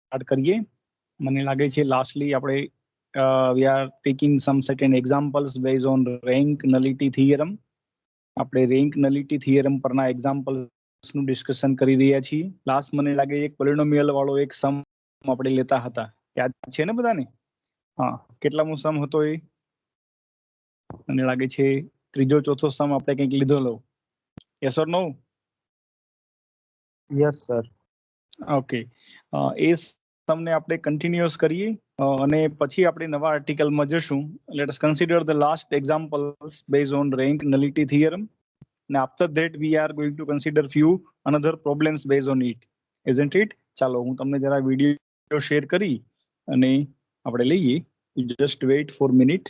Start કરીએ. મને લાગે છે લાસ્ટલી આપણે we are taking some certain examples base on rank nullity theorem. આપણે રેન્ક નલિટી થિયરમ પરના એક્ઝામ્પલ્સ નું ડિસ્કશન કરી રહ્યા છીએ. લાસ્ટ મને લાગે એક પોલિનોમિયલ વાળો એક સમ આપણે લેતા હતા, યાદ છે ને બધાને? હા, કેટલામો સમ હતો એ? મને લાગે છે ત્રીજો ચોથો સમ આપણે કંઈક લીધો. Yes or no? Yes sir. Okay, એ તમને આપણે કન્ટિન્યુઅસ કરીએ અને પછી આપણે નવા આર્ટિકલમાં જશું. Let us consider the last examples base on rank nullity theorem, and after that we are going to consider few another problems based on it, isn't it? ચાલો હું તમને જરા વિડિયો શેર કરી અને આપણે લઈએ. just wait for a minute.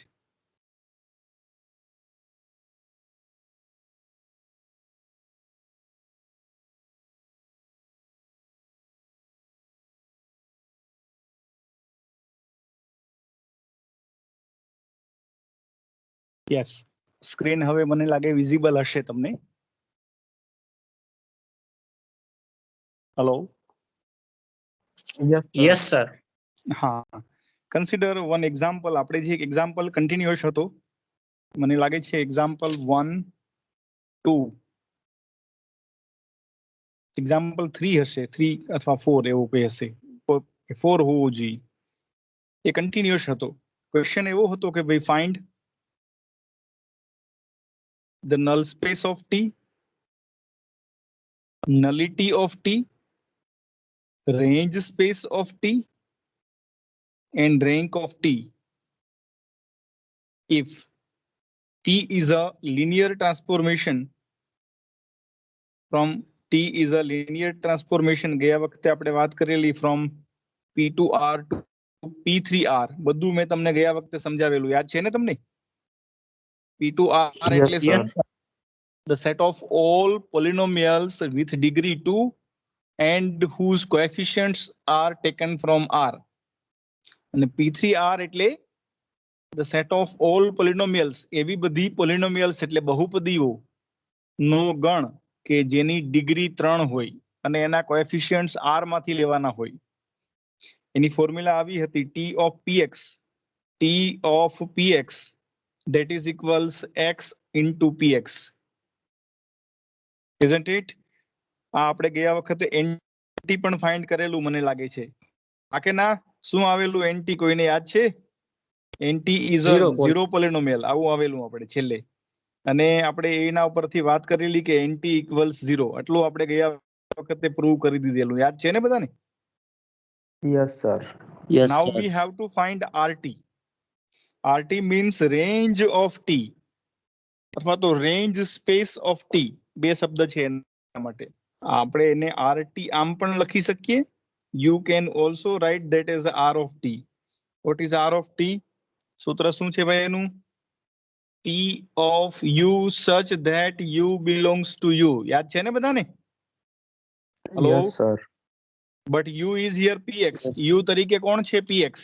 Yes, screen હવે મને લાગે વિઝિબલ હશે તમને. હેલો? Yes sir. હા, કન્સિડર વન એક્ઝામ્પલ. આપણે જે એક્ઝામ્પલ કન્ટિન્યુઅસ હતો, મને લાગે છે એક્ઝામ્પલ 1 2 એક્ઝામ્પલ 3 હશે, 3 અથવા 4 એવું કોઈ હશે, 4 હોવું જોઈએ. એ કન્ટિન્યુઅસ હતો. ક્વેશ્ચન એવો હતો કે ભાઈ find the null space of T, nullity of T, range space of T, and rank of T if T is a linear transformation from ગયા વખતે આપણે વાત કરેલી from P to R to P3R, બધું મેં તમને ગયા વખતે સમજાવેલું, યાદ છે ને તમને? P to R એટલે શું? The set of all polynomials with degree 2 and whose coefficients are taken from R. અને P3R એટલે the set of all polynomials, એવી બધી polynomials એટલે બહુપદીઓ નો ગણ કે જેની ડિગ્રી 3 હોય અને એના કોએફિશિયન્ટ્સ R માંથી લેવાના હોય. એની ફોર્મ્યુલા આવી હતી T of Px that is equals x into Px, isn't it? આ આપણે ગયા વખતે NT પણ ફાઇન્ડ કરેલું મને લાગે છે. આ કે ના? શું આવેલું NT કોઈને યાદ છે? NT is a zero polynomial, આવું આવેલું આપણે છેલ્લે. અને આપણે એના ઉપરથી વાત કરેલી કે NT equals 0, આટલું આપણે ગયા વખતે પ્રૂવ કરી દીધેલું, યાદ છે ને બધાને? Yes sir. Now we have to find RT. RT means range of T અથવા તો range space of T, બે શબ્દ છે એના માટે. આપણે એને RT આમ પણ લખી શકીએ. You can also write that as R of T. What is R of T? સૂત્ર શું છે ભાઈ એનું? T of U such that U belongs to U. યાદ છે ને બધાને? Hello? Yes sir. But U is here Px. U તરીકે કોણ છે? Px.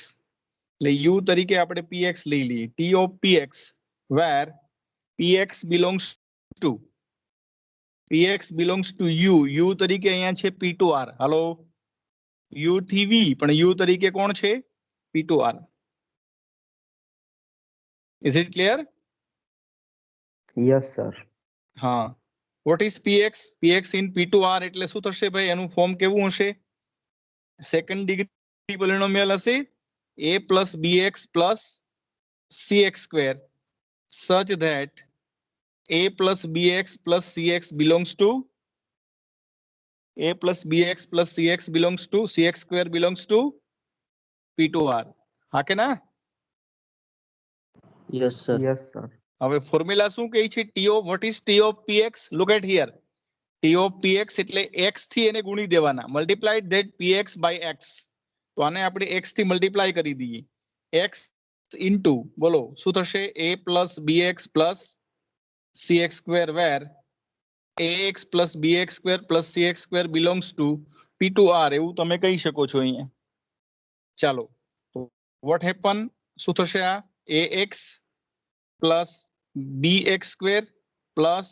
એટલે U તરીકે આપણે Px લઈ લઈએ. T of Px where Px belongs to U. U તરીકે અહીંયા છે P2R. હેલો? U થી V, પણ U તરીકે કોણ છે? P2R. Is it clear? Yes sir. હા. What is Px? Px in P2R એટલે શું થશે ભાઈ? એનું ફોર્મ કેવું હશે? સેકન્ડ ડિગ્રી પોલિનોમિયલ હશે a plus bx plus cx square such that a plus bx plus cx belongs to cx square belongs to P2R. હા કે ના? Yes sir. Yes sir. હવે ફોર્મ્યુલા શું કહે છે? T of what is T of Px? Look at here. T of Px એટલે x થી એને ગુણી દેવાના, multiply that Px by x. તો આને આપણે x થી મલ્ટીપ્લાય કરી દઈએ. x into બોલો શું થશે? a plus bx plus cx square where ax plus bx square plus cx square belongs to P2R, એવું તમે કહી શકો છો અહીંયા. ચાલો, what happen? શું થશે? આ ax plus bx square plus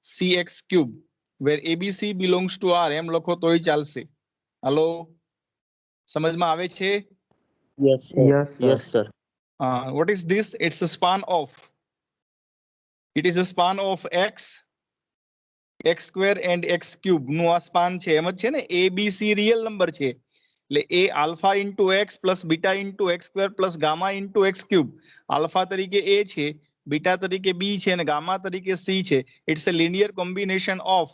cx cube where ABC belongs to R, એમ લખો તોય ચાલશે. હેલો? સમજમાં આવે છે? Yes, sir. Yes, sir. Yes, sir. What is this? It's a span of. It is a span of x square and x cube નું આ span છે. એમ જ છે ને, a b c real number છે એટલે a alpha into x plus beta into x square plus gamma into x cube. Alpha તરીકે a છે, બીટા તરીકે b છે અને ગામા તરીકે c છે. It's a linear combination of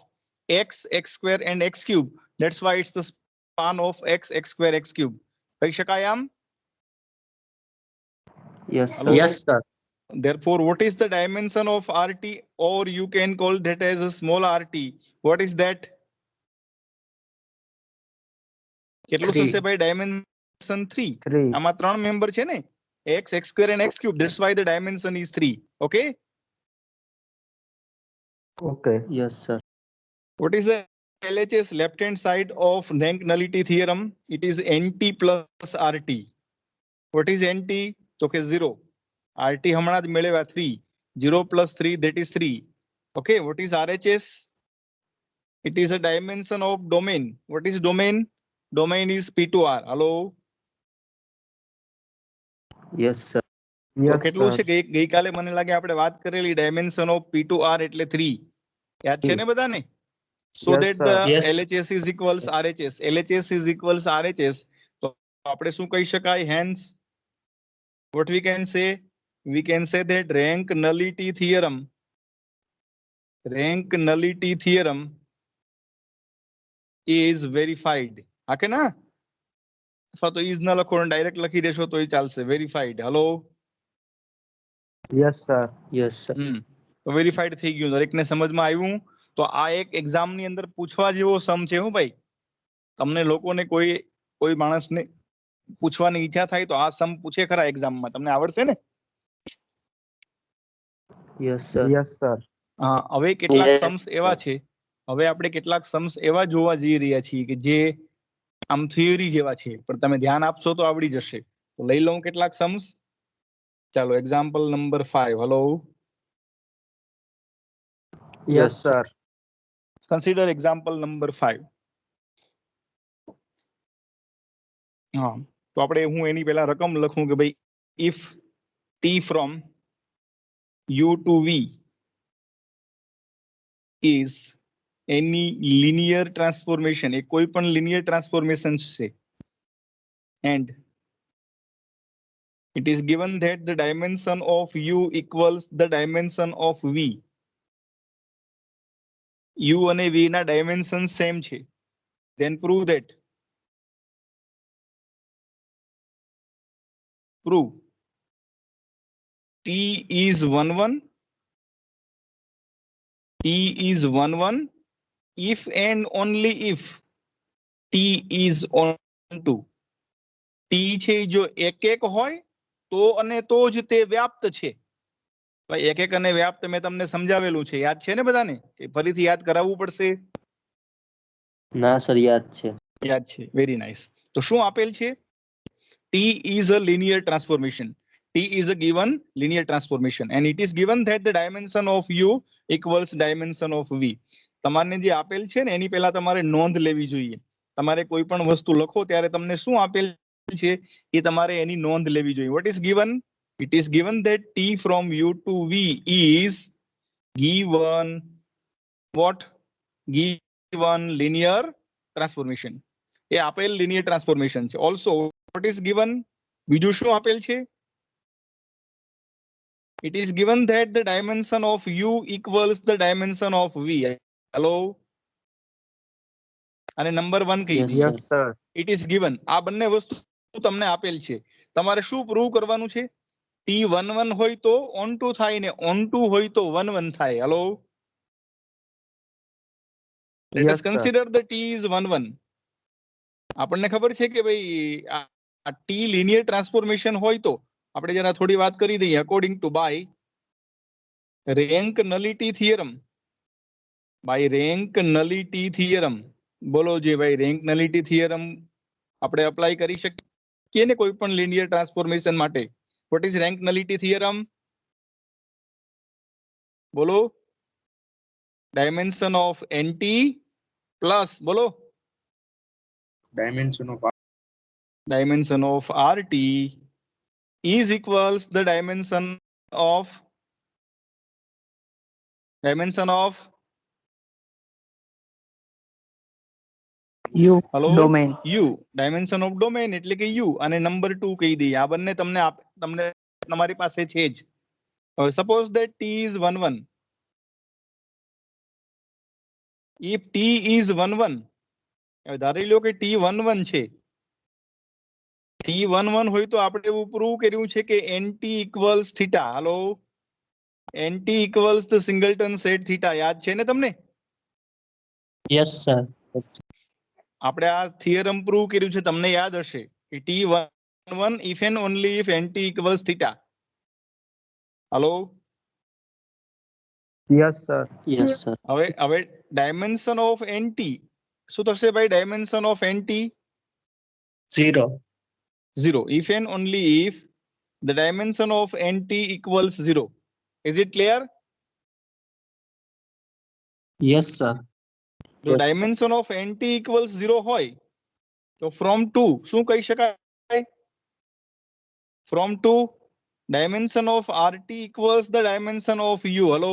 x square and x cube. That's why it's the span of x square x cube. કહી શકાય આમ? Yes, Hello? sir. Yes, sir. Therefore, what is the dimension of RT, or you can call that as a small RT? What is that? કેટલું Three. થશે ભાઈ? Dimension 3. 3. આમાં 3 member છે ને, x square and x cube. That's why the dimension is 3. Okay? Okay. Yes, sir. What is the LHS left hand side of rank nullity theorem? It is NT plus RT. What is NT? તો કે 0. RT હમણાં જ મેળવ્યા 3. 0 plus 3, that is 3. Okay, what is RHS? It is a dimension of domain. What is domain? Domain is P2R. Hello? Yes, sir. તો Yes, કેટલું sir. છે? ગઈકાલે મને લાગે આપણે વાત કરેલી ડાયમેન્શન ઓફ P2R એટલે 3. યાદ છે ને બધાને? So Yes, that sir. the Yes. LHS is equals RHS. LHS is equals RHS. તો આપણે શું કહી શકાય? Hence, what we can say? We can say that rank nullity theorem is verified. હા કે ના? અથવા તો is ન લખો ને ડાયરેક્ટ લખી દેશો તો એ ચાલશે. Verified. Hello? Yes, sir. Yes, sir. તો વેરીફાઈડ થઈ ગયું. દરેકને સમજમાં આવ્યું? તો આ એક એક્ઝામ ની અંદર પૂછવા જેવો સમ છે. હું ભાઈ, તમને લોકોને કોઈ માણસને પૂછવાની ઈચ્છા થાય તો આ સમ પૂછે ખરા એક્ઝામમાં. તમને આવડશે ને? Yes, sir. Yes, sir. હા. હવે કેટલાક Yes, सम्स sir. એવા છે, હવે આપણે કેટલાક सम्स એવા જોવા જઈ રહ્યા છીએ કે જે આમ થિયરી જેવા છે, પણ તમે ધ્યાન આપશો તો આવડી જશે. તો લઈ લઉં કેટલાક सम्स. ચાલો, example number 5. Hello? Yes, sir. Consider example number 5. હા, તો આપણે હું એની પહેલા રકમ લખું કે ભાઈ if t from u to v is any linear transformation, એ કોઈ પણ linear transformation છે, and it is given that the dimension of u equals the dimension of v. u અને v ના dimension same છે. Then prove t is 1 if and only if t is on 2. t છે જો એક હોય તો અને તો જ તે વ્યાપ્ત છે. ભાઈ એક અને વ્યાપ્ત મેં તમને સમજાવેલું છે. યાદ છે ને બધાને કે ફરીથી યાદ કરાવવું પડશે? ના સર, યાદ છે. યાદ છે. Very nice. તો શું આપેલ છે? t is a linear transformation. T is a given linear transformation and it is given that the dimension of u equals dimension of v. તમારે જે આપેલ છે ને એની પહેલા તમારે નોંધ લેવી જોઈએ. તમારે કોઈ પણ વસ્તુ લખો ત્યારે તમને શું આપેલ છે એ તમારે એની નોંધ લેવી જોઈએ. What is given? It is given that t from u to v is given what? Given linear transformation. એ આપેલ linear transformation છે. Also, what is given? બીજું શું આપેલ છે? It is given that the dimension of u equals the dimension of v. Hello? અને number 1 કહી Yes, દીધું. Yes, sir. It is given. આ બંને વસ્તુ તમને આપેલ છે. તમારે શું પ્રૂવ કરવાનું છે? t 1 હોય તો on 2 થાય ને on 2 હોય તો 1 થાય. Hello? Let Yes, us sir. consider the t is 1. આપણને ખબર છે કે ભાઈ આ t linear transformation હોય તો આપણે જરા થોડી વાત કરી દઈએ. According to by rank nullity theorem, બોલો જે ભાઈ rank nullity theorem આપણે અપ્લાય કરી શકીએ ને કોઈ પણ linear transformation માટે. What is rank nullity theorem? બોલો. dimension of nt plus બોલો dimension of dimension of RT is equals the dimension of U hello domain. U dimension of domain એટલે કે U અને નંબર 2 કહી દઈએ. આ બંને તમને તમારી પાસે છે જ. હવે suppose that T is 1 1. If T is 1 1, હવે ધારી લો કે T 1 1 છે. T 1 1 હોય તો આપણે એવું પ્રૂવ કર્યું છે કે NT equals theta. hello NT equals the singleton set theta. યાદ છે ને તમને? Yes, sir. આપણે આ થિયરમ પ્રૂવ કર્યું છે, તમને યાદ હશે કે T11 if and only if NT equals theta. hello Yes, sir. Yes, sir. હવે ડાયમેન્શન ઓફ NT શું થશે ભાઈ? Dimension of NT 0. 0 if and only if the dimension of NT equals 0. Is it clear? Yes, sir. જો dimension of NT equals 0 હોય તો from 2 શું કહી શકાય? from 2 dimension of RT equals the dimension of U. hello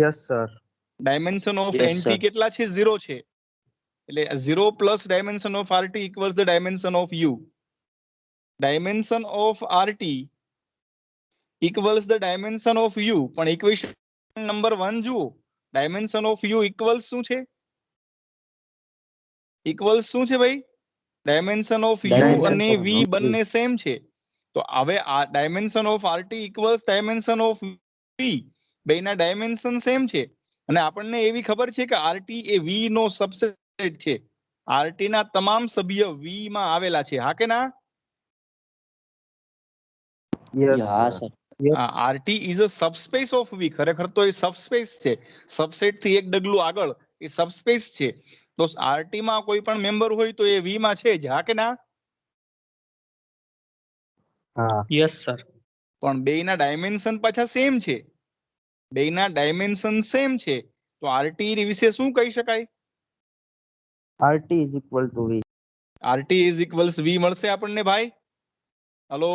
Yes, sir. dimension of Yes, NT sir. કેટલા છે? 0 છે. એટલે 0 plus dimension of RT equals the dimension of U. dimension of RT equals the dimension of U. પણ equation number 1 જુઓ. dimension of U equals શું છે? equals શું છે ભાઈ? dimension of U Dimension અને of V V. બંને same છે. તો હવે આ dimension of RT equals dimension of V. બેના ડાયમેન્શન સેમ છે અને આપણને એવી ખબર છે કે RT એ V નો સબસેટ છે. RT ના તમામ સભ્ય V માં આવેલા છે. હા કે ના? Yes, Yeah, sir. sir. RT is a subspace of V. ખરેખર તો એ સબસ્પેસ છે. સબસેટ થી એક ડગલું આગળ એ સબસ્પેસ છે. તો RT માં કોઈ પણ મેમ્બર હોય તો એ V માં છે જ. હા કે ના? Yes, sir. પણ બેયના ડાયમેન્શન પાછા સેમ છે. બેયના ડાયમેન્શન સેમ છે. તો RT વિશે શું કહી શકાય? RT is equal to V. RT is equals V મળશે આપણને ભાઈ. Hello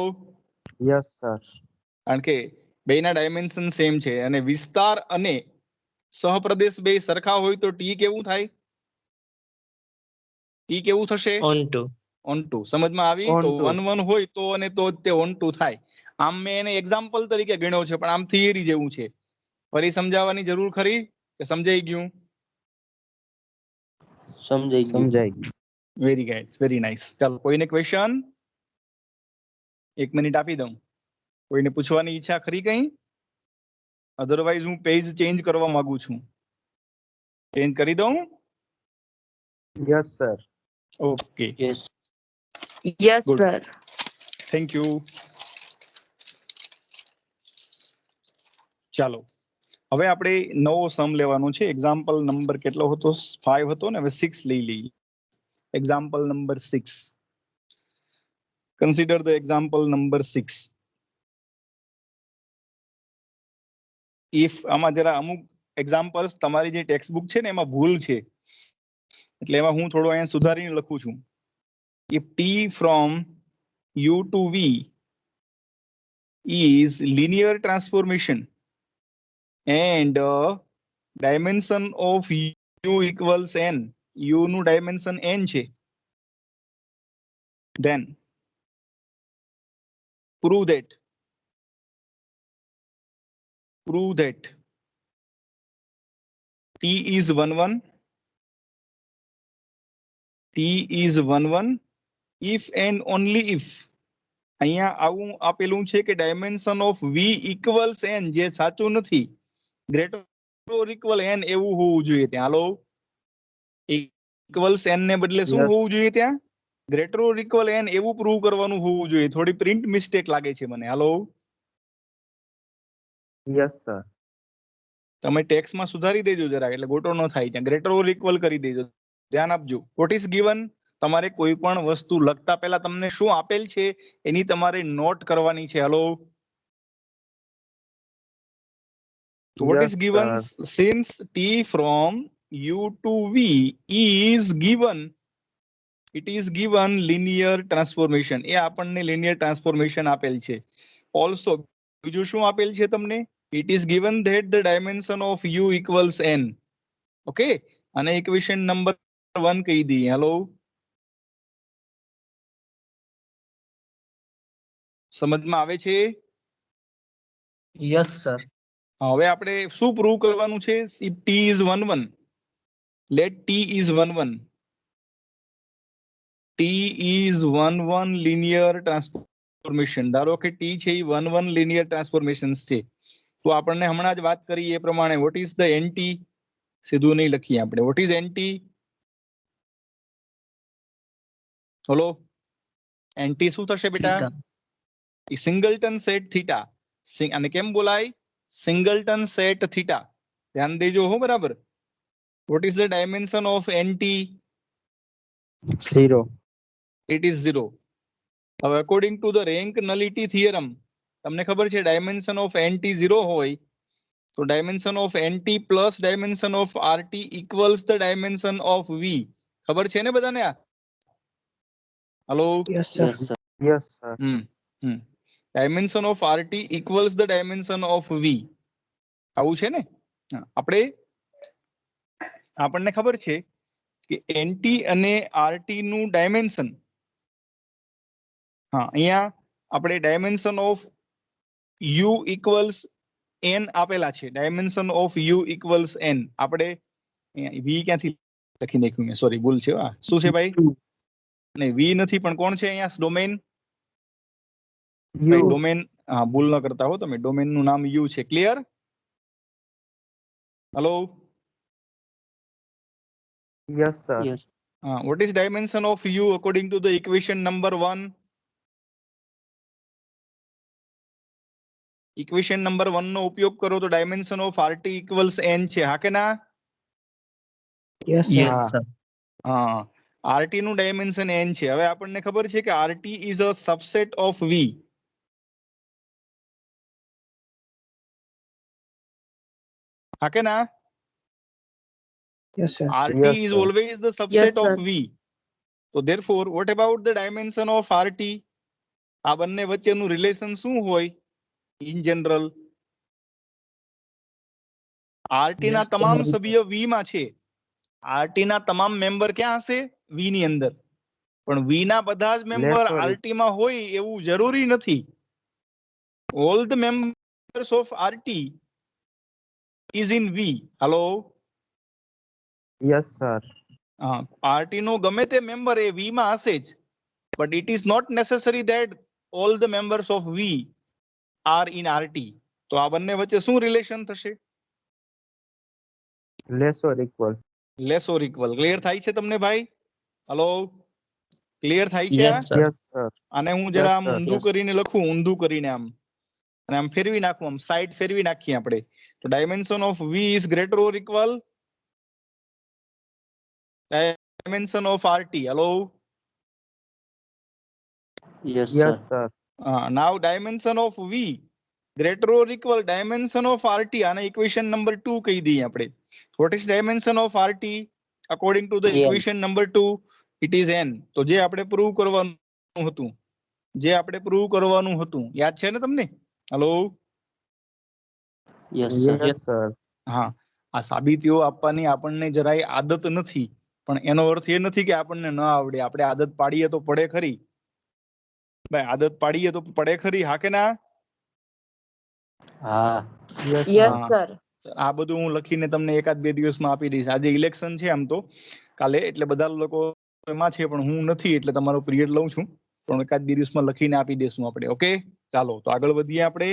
Yes, sir. કારણ કે બેયના ડાયમેન્શન સેમ છે અને વિસ્તાર અને સહપ્રદેશ બે સરખા હોય તો T કેવું થાય? T કેવું થશે? On 2. on 2. સમજમાં આવી? On તો to. 1 1 હોય તો અને તો જ તે on 2 થાય. આમ મેં એને એક્ઝામ્પલ તરીકે ગણ્યો છે પણ આમ થિયરી જેવું છે. ફરી સમજાવવાની જરૂર ખરી કે સમજાઈ ગયું? સમજાઈ ગયું. સમજાઈ ગયું. Very good, very nice. ચાલો કોઈને ક્વેશ્ચન? 1 મિનિટ આપી દઉં. કોઈને પૂછવાની ઈચ્છા ખરી કઈ? અધરવાઇઝ હું પેજ ચેન્જ કરવા માંગુ છું. ચેન્જ કરી દઉં? Yes, sir. Okay, Yes. Yes, Good. sir. Thank you. ચાલો હવે આપણે નવો સમ લેવાનો છે. એક્ઝામ્પલ નંબર કેટલો હતો? 5 હતો ને, હવે 6 લઈ લઈએ. Example number 6. Consider the example number 6. If આમાં જરા અમુક એક્ઝામ્પલ્સ તમારી જે ટેક્સ્ટ બુક છે ને એમાં ભૂલ છે, એટલે એમાં હું થોડો અહીંયા સુધારીને લખું છું. If T from U to V is linear transformation and dimension of U equals n, U નું dimension n છે, then prove that T is 1 1, T is 1 1 if and only if અહીંયા આવું આપેલું છે કે dimension of V equals n, જે સાચું નથી. ગ્રેટર ઓર ઇક્વલ n એવું હોવું જોઈએ ત્યાં. હાલો ઇક્વલ્સ n ને બદલે શું Yes. હોવું જોઈએ ત્યાં? ગ્રેટર ઓર ઇક્વલ n એવું પ્રૂવ કરવાનું હોવું જોઈએ. થોડી પ્રિન્ટ મિસ્ટેક લાગે છે મને. Hello Yes, sir. તમે ટેક્સ્ટમાં સુધારી દેજો જરા, એટલે ગોટો ન થાય. ત્યાં ગ્રેટર ઓર ઇક્વલ કરી દેજો. ધ્યાન આપજો. What is given? તમારે કોઈ પણ વસ્તુ લખતા પહેલા તમને શું આપેલ છે એની તમારે નોટ કરવાની છે. હાલો So what Yes, is given? sir. Since T from u to v is given, it is given linear transformation. એ આપણને linear transformation આપેલ છે. Also બીજું શું આપેલ છે તમને? It is given that the dimension of u equals n. Okay, અને equation number 1 કહી દઈએ. હેલો, સમજમાં આવે છે? Yes, sir. હવે આપણે શું પ્રૂવ કરવાનું છે? If t is 1 1, let t is 1 1, t is 1 1 linear transformation. ધારો કે t છે એ 1 1 linear transformations છે. તો આપણને હમણાં જ વાત કરી એ પ્રમાણે what is the nt? સીધું નહીં લખીએ આપણે. what is nt? Hello, nt શું થશે બેટા? Theta. Singleton set theta. અને કેમ બોલાય? Singleton set theta. ધ્યાન દેજો હો બરાબર. what is the dimension of nt? 0. it is 0. હવે according to the rank nullity theorem તમને ખબર છે dimension of nt 0 હોય તો dimension of nt plus dimension of rt equals the dimension of v. ખબર છે ને બધાને આ? Hello, Yes, sir. Yes, sir. dimension of rt equals the dimension of v. આવું છે ને? આપણને ખબર છે કે nt અને rt નું ડાયમેન્શન, હા અહીંયા આપણે dimension of u equals n આપેલા છે. Dimension of u equals n. આપણે v ક્યાંથી લખી નાખ્યું મેં? સોરી, ભૂલ છે. શું છે ભાઈ? નહીં, v નથી, પણ કોણ છે અહીંયા ડોમેન? U. ડોમેન, હા, ભૂલ ન કરતા હો તમે. ડોમેન નું નામ u છે. Clear? Hello, Yes, sir. Yes. what is dimension of u according to the equation number 1? Equation number 1 નો ઉપયોગ કરો તો dimension of rt equals n છે. હા કે ના? Yes, sir. Yes, Ah. sir. હા, rt નું ડાયમેન્શન n છે. હવે આપણને ખબર છે કે rt is a subset of v. હા કે ના? Yes, sir. rt Yes, is sir. always the subset of v. So therefore what about the dimension of rt? આ બંને વચ્ચેનું રિલેશન શું હોય ઇન જનરલ? rt ના Yes, તમામ sir. સભ્ય v માં છે. rt ના તમામ મેમ્બર ક્યાં હશે? v ની અંદર. પણ v ના બધા જ મેમ્બર Less or rt માં હોય એવું જરૂરી નથી. all the members of rt is in v. Hello, Yes, sir. rt નો ગમે તે મેમ્બર એ v માં હશે જ. but it is not necessary that all the members of v are in rt. તો આ બંને વચ્ચે શું રિલેશન થશે? Less or equal. Less or equal. Clear થાય છે તમને ભાઈ? હેલો, ક્લિયર થાય છે? Yes, sir. Yes, sir. આને હું જરા Yes, આમ sir. ઊંધું Yes. કરીને લખું, ઊંધું કરીને આમ, અને આમ ફેરવી નાખું, આમ સાઈડ ફેરવી નાખીએ આપણે. તો dimension of v is greater or equal dimension of rt. Hello, Yes, Yes, sir. sir. now dimension of v greater or equal dimension of rt. આને ઇક્વેશન નંબર 2 કહી દઈએ આપણે. what is dimension of rt according to the n. equation number 2? it is n. તો જે આપણે prove કરવાનું હતું, યાદ છે ને તમને? Hello, Yes, sir. Yes, sir. હા, આ સાબિતીઓ આપવાની આપણને જરાય આદત નથી, પણ એનો અર્થ એ નથી કે આપણને ન આવડે. આપણે આદત પાડીએ તો પડે ખરી ભાઈ. આદત પાડીએ તો પડે ખરી. હા કે ના? Ah. Yes, Yes, sir. sir. આ બધું હું લખીને તમને એકાદ બે દિવસમાં આપી દઈશ. આજે ઇલેક્શન છે આમ તો કાલે, એટલે બધા લોકો એમાં છે, પણ હું નથી, એટલે તમારો પીરિયડ લઉં છું. પણ એકાદ બે દિવસમાં લખીને આપી દઈશું આપણે. ઓકે, ચાલો તો આગળ વધીએ આપણે.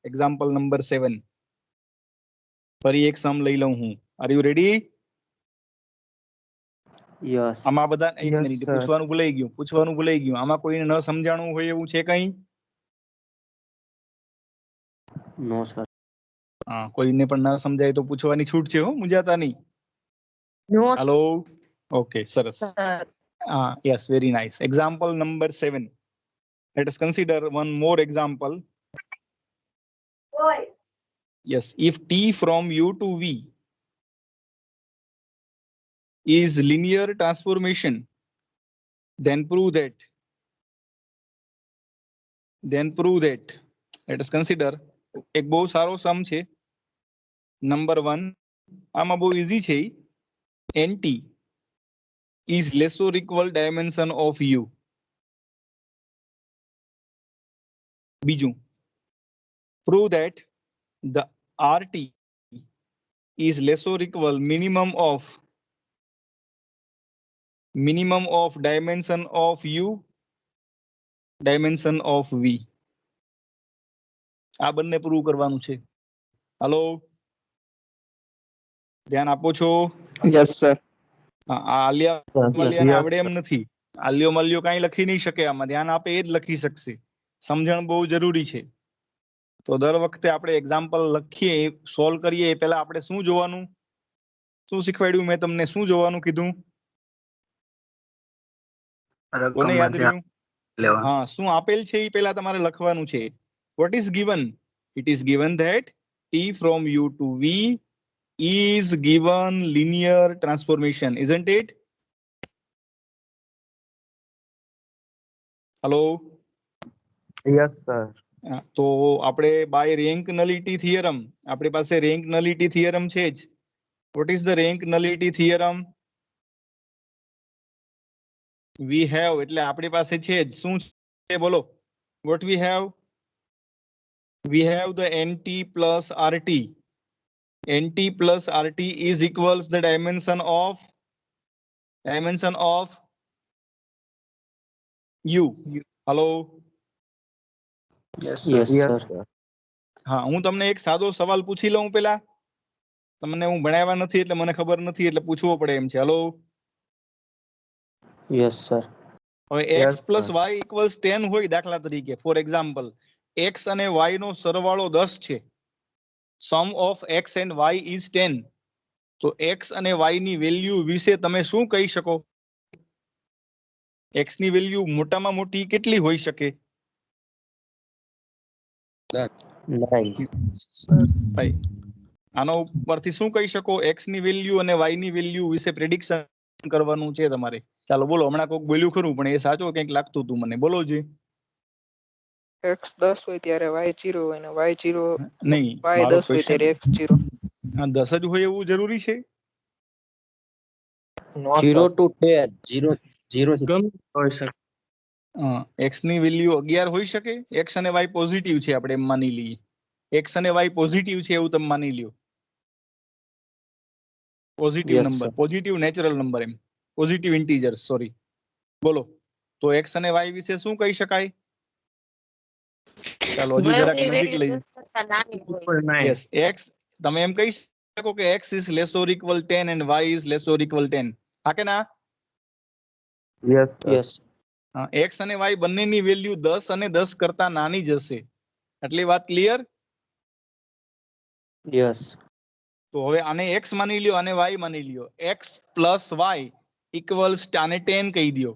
Example number 7. ફરી એક સમ લઈ લઉં હું. Are you ready? Yes. આમાં બધા એક Yes, મિનિટ, sir. પૂછવાનું ભૂલાઈ ગયું. આમાં કોઈને ન સમજાણું હોય એવું છે કઈ? No, sir. હા, કોઈને પણ ના સમજાય તો પૂછવાની છૂટ છે હો, મૂંઝાતા નહીં. No, હેલો, ઓકે, સરસ. sir. Yes, very nice. Example number 7. Let us consider one more example. Yes, if t from u to v is linear transformation, then prove that. Let us consider એક બહુ સારો સમ છે. Number 1 આમાં બહુ easy છે. nt is less or equal dimension of u. બીજું, prove that the rt is less or equal minimum of dimension of u, dimension of v. આ બંને પ્રૂવ કરવાનું છે. હલો, ધ્યાન આપો છો? Yes, sir. આ આલિયા Yes, વાલિયાને yes, આવડે એમ નથી. આલિયો મલિયો કાંઈ લખી નહીં શકે આમાં. ધ્યાન આપે એ જ લખી શકશે. સમજણ બહુ જરૂરી છે. તો દર વખતે આપણે એક્ઝામ્પલ લખીએ, સોલ્વ કરીએ એ પહેલા આપણે શું જોવાનું? શું શીખવાડ્યું મેં તમને? શું જોવાનું કીધું? કોને યાદ રહ્યું? હા, શું આપેલ છે એ પહેલા તમારે લખવાનું છે. What is given? It is given that t from u to v is given linear transformation, isn't it? Hello? yes, sir. તો આપણે બાય રેન્ક નલિટી થિયરમ, આપણી પાસે રેન્ક નલિટી થિયરમ છે જ. What is the rank nullity theorem? We have, એટલે આપણી પાસે છે જ. શું છે બોલો? What we have? We have the nt plus rt. nt plus rt is equals the dimension of u. Hello? Yes, Yes, sir. sir. હા, હું તમને એક સાદો સવાલ પૂછી લઉં પેલા. તમને હું ભણાવ્યા નથી એટલે મને ખબર નથી એટલે પૂછવો પડે એમ છે. હલો? Yes, sir. હવે Yes, x plus sir. y equals 10 હોય દાખલા તરીકે, ફોર એક્ઝામ્પલ x અને y નો સરવાળો 10 છે. સમ of x and y is 10. તો x અને y ની વેલ્યુ વિશે તમે શું કહી શકો? x ની વેલ્યુ મોટામાં મોટી કેટલી હોઈ શકે? 9. ભાઈ આનો ઉપરથી શું કહી શકો? x ની વેલ્યુ અને y ની વેલ્યુ વિશે પ્રેડિક્શન કરવાનું છે તમારે. ચાલો બોલો, હમણાં કોઈક બોલ્યું ખરું પણ એ સાચું કંઈક લાગતું હતું મને. બોલો જી. x 10 હોય ત્યારે y 0 હોય ને y 0 નહીં, y મારો 10 હોય ક્વેશ્ચન ત્યારે x 0. 10 જ હોય એવું જરૂરી છે? No, 0 sir. to 10. 0 x ની વેલ્યુ 11 હોઈ શકે? x અને y પોઝિટિવ છે આપણે એમ માની લઈએ. x અને y પોઝિટિવ છે એવું તમે માની લ્યો. પોઝિટિવ Yes, નંબર, sir. પોઝિટિવ નેચરલ નંબર, એમ પોઝિટિવ ઇન્ટીજર્સ, સોરી. બોલો, તો x અને y વિશે શું કહી શકાય? ચાલો હજુ જરાક નજીક લઈ. યસ, x તમે એમ કહી શકો કે x is less or equal 10 and y is less or equal 10. હા કે ના? Yes, sir. Yes. x અને y બંનેની વેલ્યુ 10 અને 10 કરતા નાની જ હશે. આટલી વાત ક્લિયર? Yes. તો હવે આને x માની લ્યો અને y માની લ્યો. x plus y equals આને 10 કહી દો.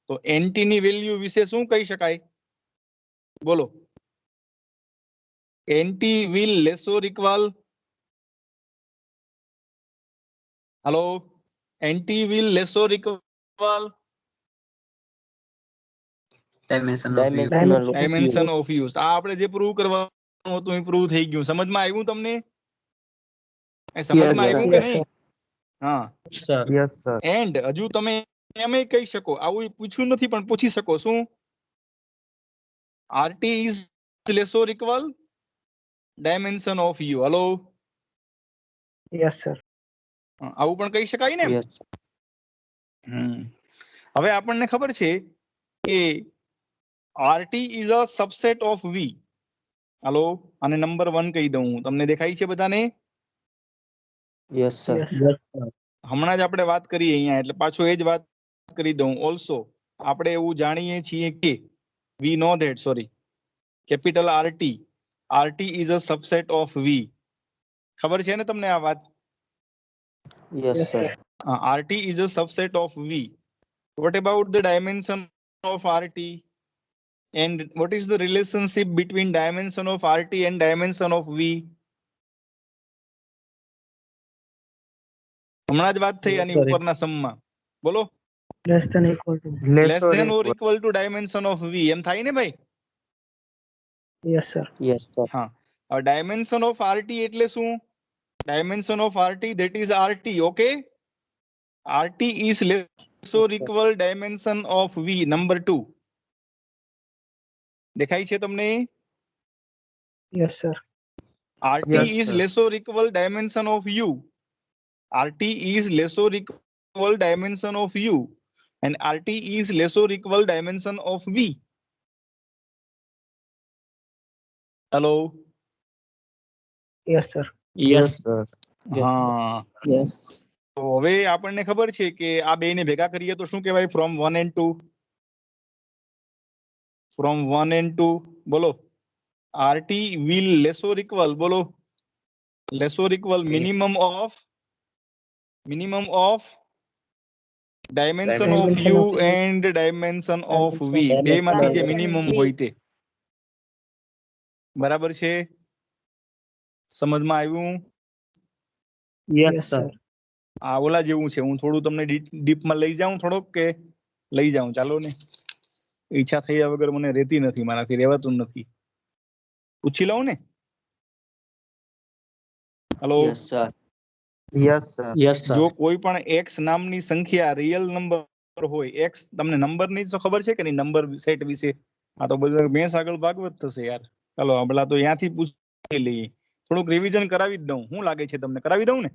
તો nt ની વેલ્યુ વિશે શું કહી શકાય? બોલો. nt will less or equal, hello, nt will less or equal Dimension dimension of use. આ આપણે જે પ્રૂવ કરવાનું હતું એ પ્રૂવ થઈ ગયું. સમજમાં આવ્યું તમને? સમજમાં આવ્યું કે નહીં? હા. Yes, sir. એન્ડ હજુ તમે એમ કહી શકો, આવું પૂછ્યું નથી પણ પૂછી શકો. શું? rt is less or equal dimension of u. hello? Yes, sir. આવું પણ કહી શકાય ને? Yes. હવે આપણને ખબર છે કે rt is a subset of v. હાલો, આને નંબર 1 કહી દઉં હું. તમને દેખાય છે બધાને? Yes, sir. હમણાં જ આપણે વાત કરી અહીંયા, એટલે પાછો એ જ વાત કરી દઉં. ઓલસો આપણે એવું જાણીએ છીએ કે we know that, sorry, capital rt is a subset of v. ખબર છે ને તમને આ વાત? Yes, sir. rt is a subset of v. What about the dimension of rt? And what is the relationship between dimension of rt and dimension of v? હમણાં જ વાત થઈ આની ઉપરના સમમાં. બોલો. Less than equal to less than or equal to dimension of v એમ થાય ને ભાઈ? Yes sir yes sir. હા. હવે ડાયમેન્શન ઓફ rt એટલે શું? Dimension of rt that is rt. Okay, rt is less or equal dimension of v number 2. દેખાય છે તમને? Yes sir rt Yes, is sir. less or equal dimension of u. rt is less or equal dimension of u and rt is less or equal dimension of v. Hello. Yes sir yes sir હા. Yes. તો હવે આપણને ખબર છે કે આ બે ને ભેગા કરીએ તો શું કહેવાય? From 1 and 2. ફ્રોમ 1 and 2 બોલો. rt will less or equal બોલો. less or equal minimum of dimension of Dimension u of u. and dimension of v. Dimension બે માંથી જે of મિનિમમ v. હોય તે. બરાબર છે? સમજમાં આવ્યું? યસ સર આ ઓલા જેવું છે. હું થોડું તમને ડીપમાં લઈ જાઉં થોડોક કે લઈ જાઉં? ચાલો ને. ઈચ્છા થયા વગર મને રહેતી નથી, મારાથી રહેવાતું નથી. પૂછી લઉં ને? Hello. Yes sir. Yes sir yes sir. જો કોઈ પણ x નામની સંખ્યા રિયલ નંબર હોય, x તમને નંબર ની તો ખબર છે કે નહીં? નંબર સેટ વિશે આ તો બધું મેં આગળ ભાગવત થશે યાર. ચાલો હમણાં તો ત્યાંથી પૂછી લઈએ. થોડુંક રિવિઝન કરાવી જ દઉં. શું લાગે છે તમને? કરાવી દઉં ને?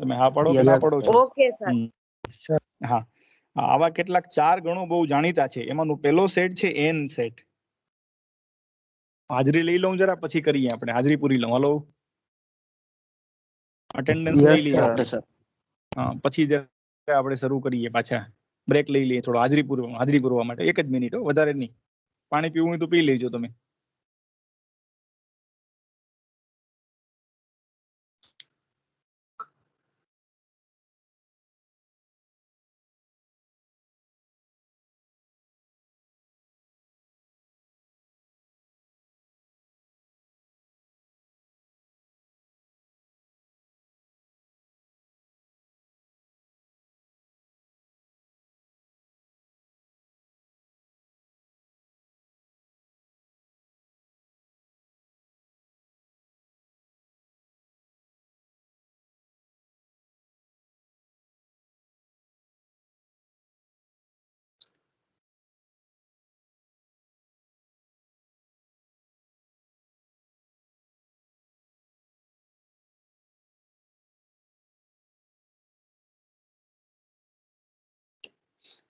તમે હા પાડો કે Yes, ના પાડો છો? Okay sir. સર હા. આવા કેટલાક 4 ગણો બહુ જાણીતા છે. એમાંનો પહેલો સેટ છે n સેટ. હાજરી લઈ લઉં જરા, પછી કરીએ આપણે. હાજરી પૂરી લઉં. હાલો, અટેન્ડન્સ Yes, લઈ લઈએ. sir. Okay sir. હા, પછી આપણે શરૂ કરીએ. પાછા બ્રેક લઈ લઈએ થોડો હાજરી પૂરવા માટે. 1 જ મિનિટ હો, વધારે નહીં. પાણી પીવું હોય તો પી લેજો તમે.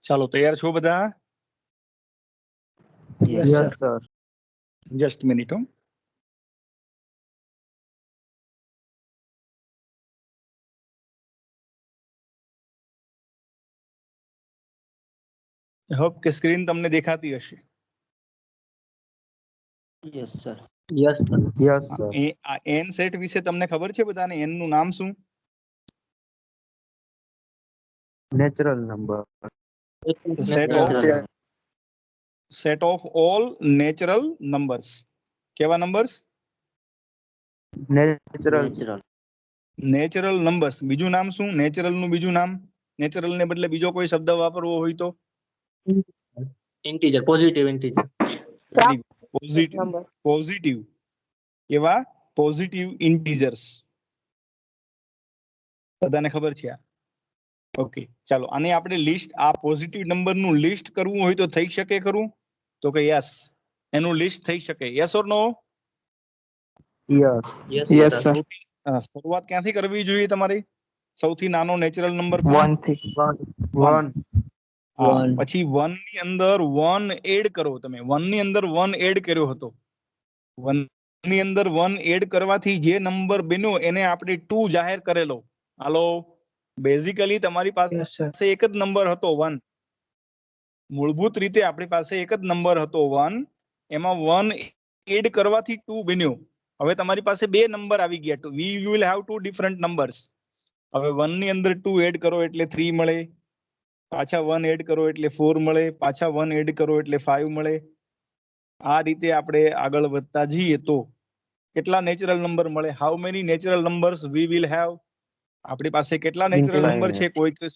ચાલો, તૈયાર છો બધા? યસ સર જસ્ટ મિનિટ હો. હોપ કે સ્ક્રીન તમને દેખાતી હશે. Yes sir. યસ સર આ n સેટ વિશે તમને ખબર છે બધાને? n નું નામ શું? Natural number set of all natural numbers. કેવા નંબર્સ? Natural natural numbers. બીજું નામ શું નેચરલ નું? બીજું નામ નેચરલ ને બદલે બીજો કોઈ શબ્દ વાપરવો હોય તો? Integer, positive integer. પોઝિટિવ. કેવા? Positive integers. બધાને ખબર છે આ? ઓકે, ચાલો આને આપણે લિસ્ટ, આ પોઝિટિવ નંબર નું લિસ્ટ કરવું હોય તો થઈ શકે ખરું? તો કે યસ, એનું લિસ્ટ થઈ શકે. Yes or no? યસ શરૂઆત ક્યાંથી કરવી જોઈએ તમારી? સૌથી નાનો નેચરલ નંબર 1 થી 1 પછી 1 ની અંદર 1 એડ કરો. તમે 1 ની અંદર 1 એડ કર્યો હતો. 1 ની અંદર 1 એડ કરવાથી જે નંબર બન્યો એને આપણે 2 જાહેર કરેલો. હાલો, બેઝિકલી તમારી પાસે યસ સર એક જ નંબર હતો 1. મૂળભૂત રીતે આપણી પાસે એક જ નંબર હતો 1. એમાં 1 એડ કરવાથી 2 બન્યો. હવે તમારી પાસે બે નંબર આવી ગયા. We will have 2 different numbers. હવે 1 ની અંદર 2 એડ કરો એટલે 3 મળે. પાછા 1 એડ કરો એટલે 4 મળે. પાછા 1 એડ કરો એટલે 5 મળે. આ રીતે આપણે આગળ વધતા જઈએ તો કેટલા નેચરલ નંબર મળે? How many natural numbers we will have? આપણી પાસે કેટલા નેચરલ Infinite. નંબર છે? કોઈ તો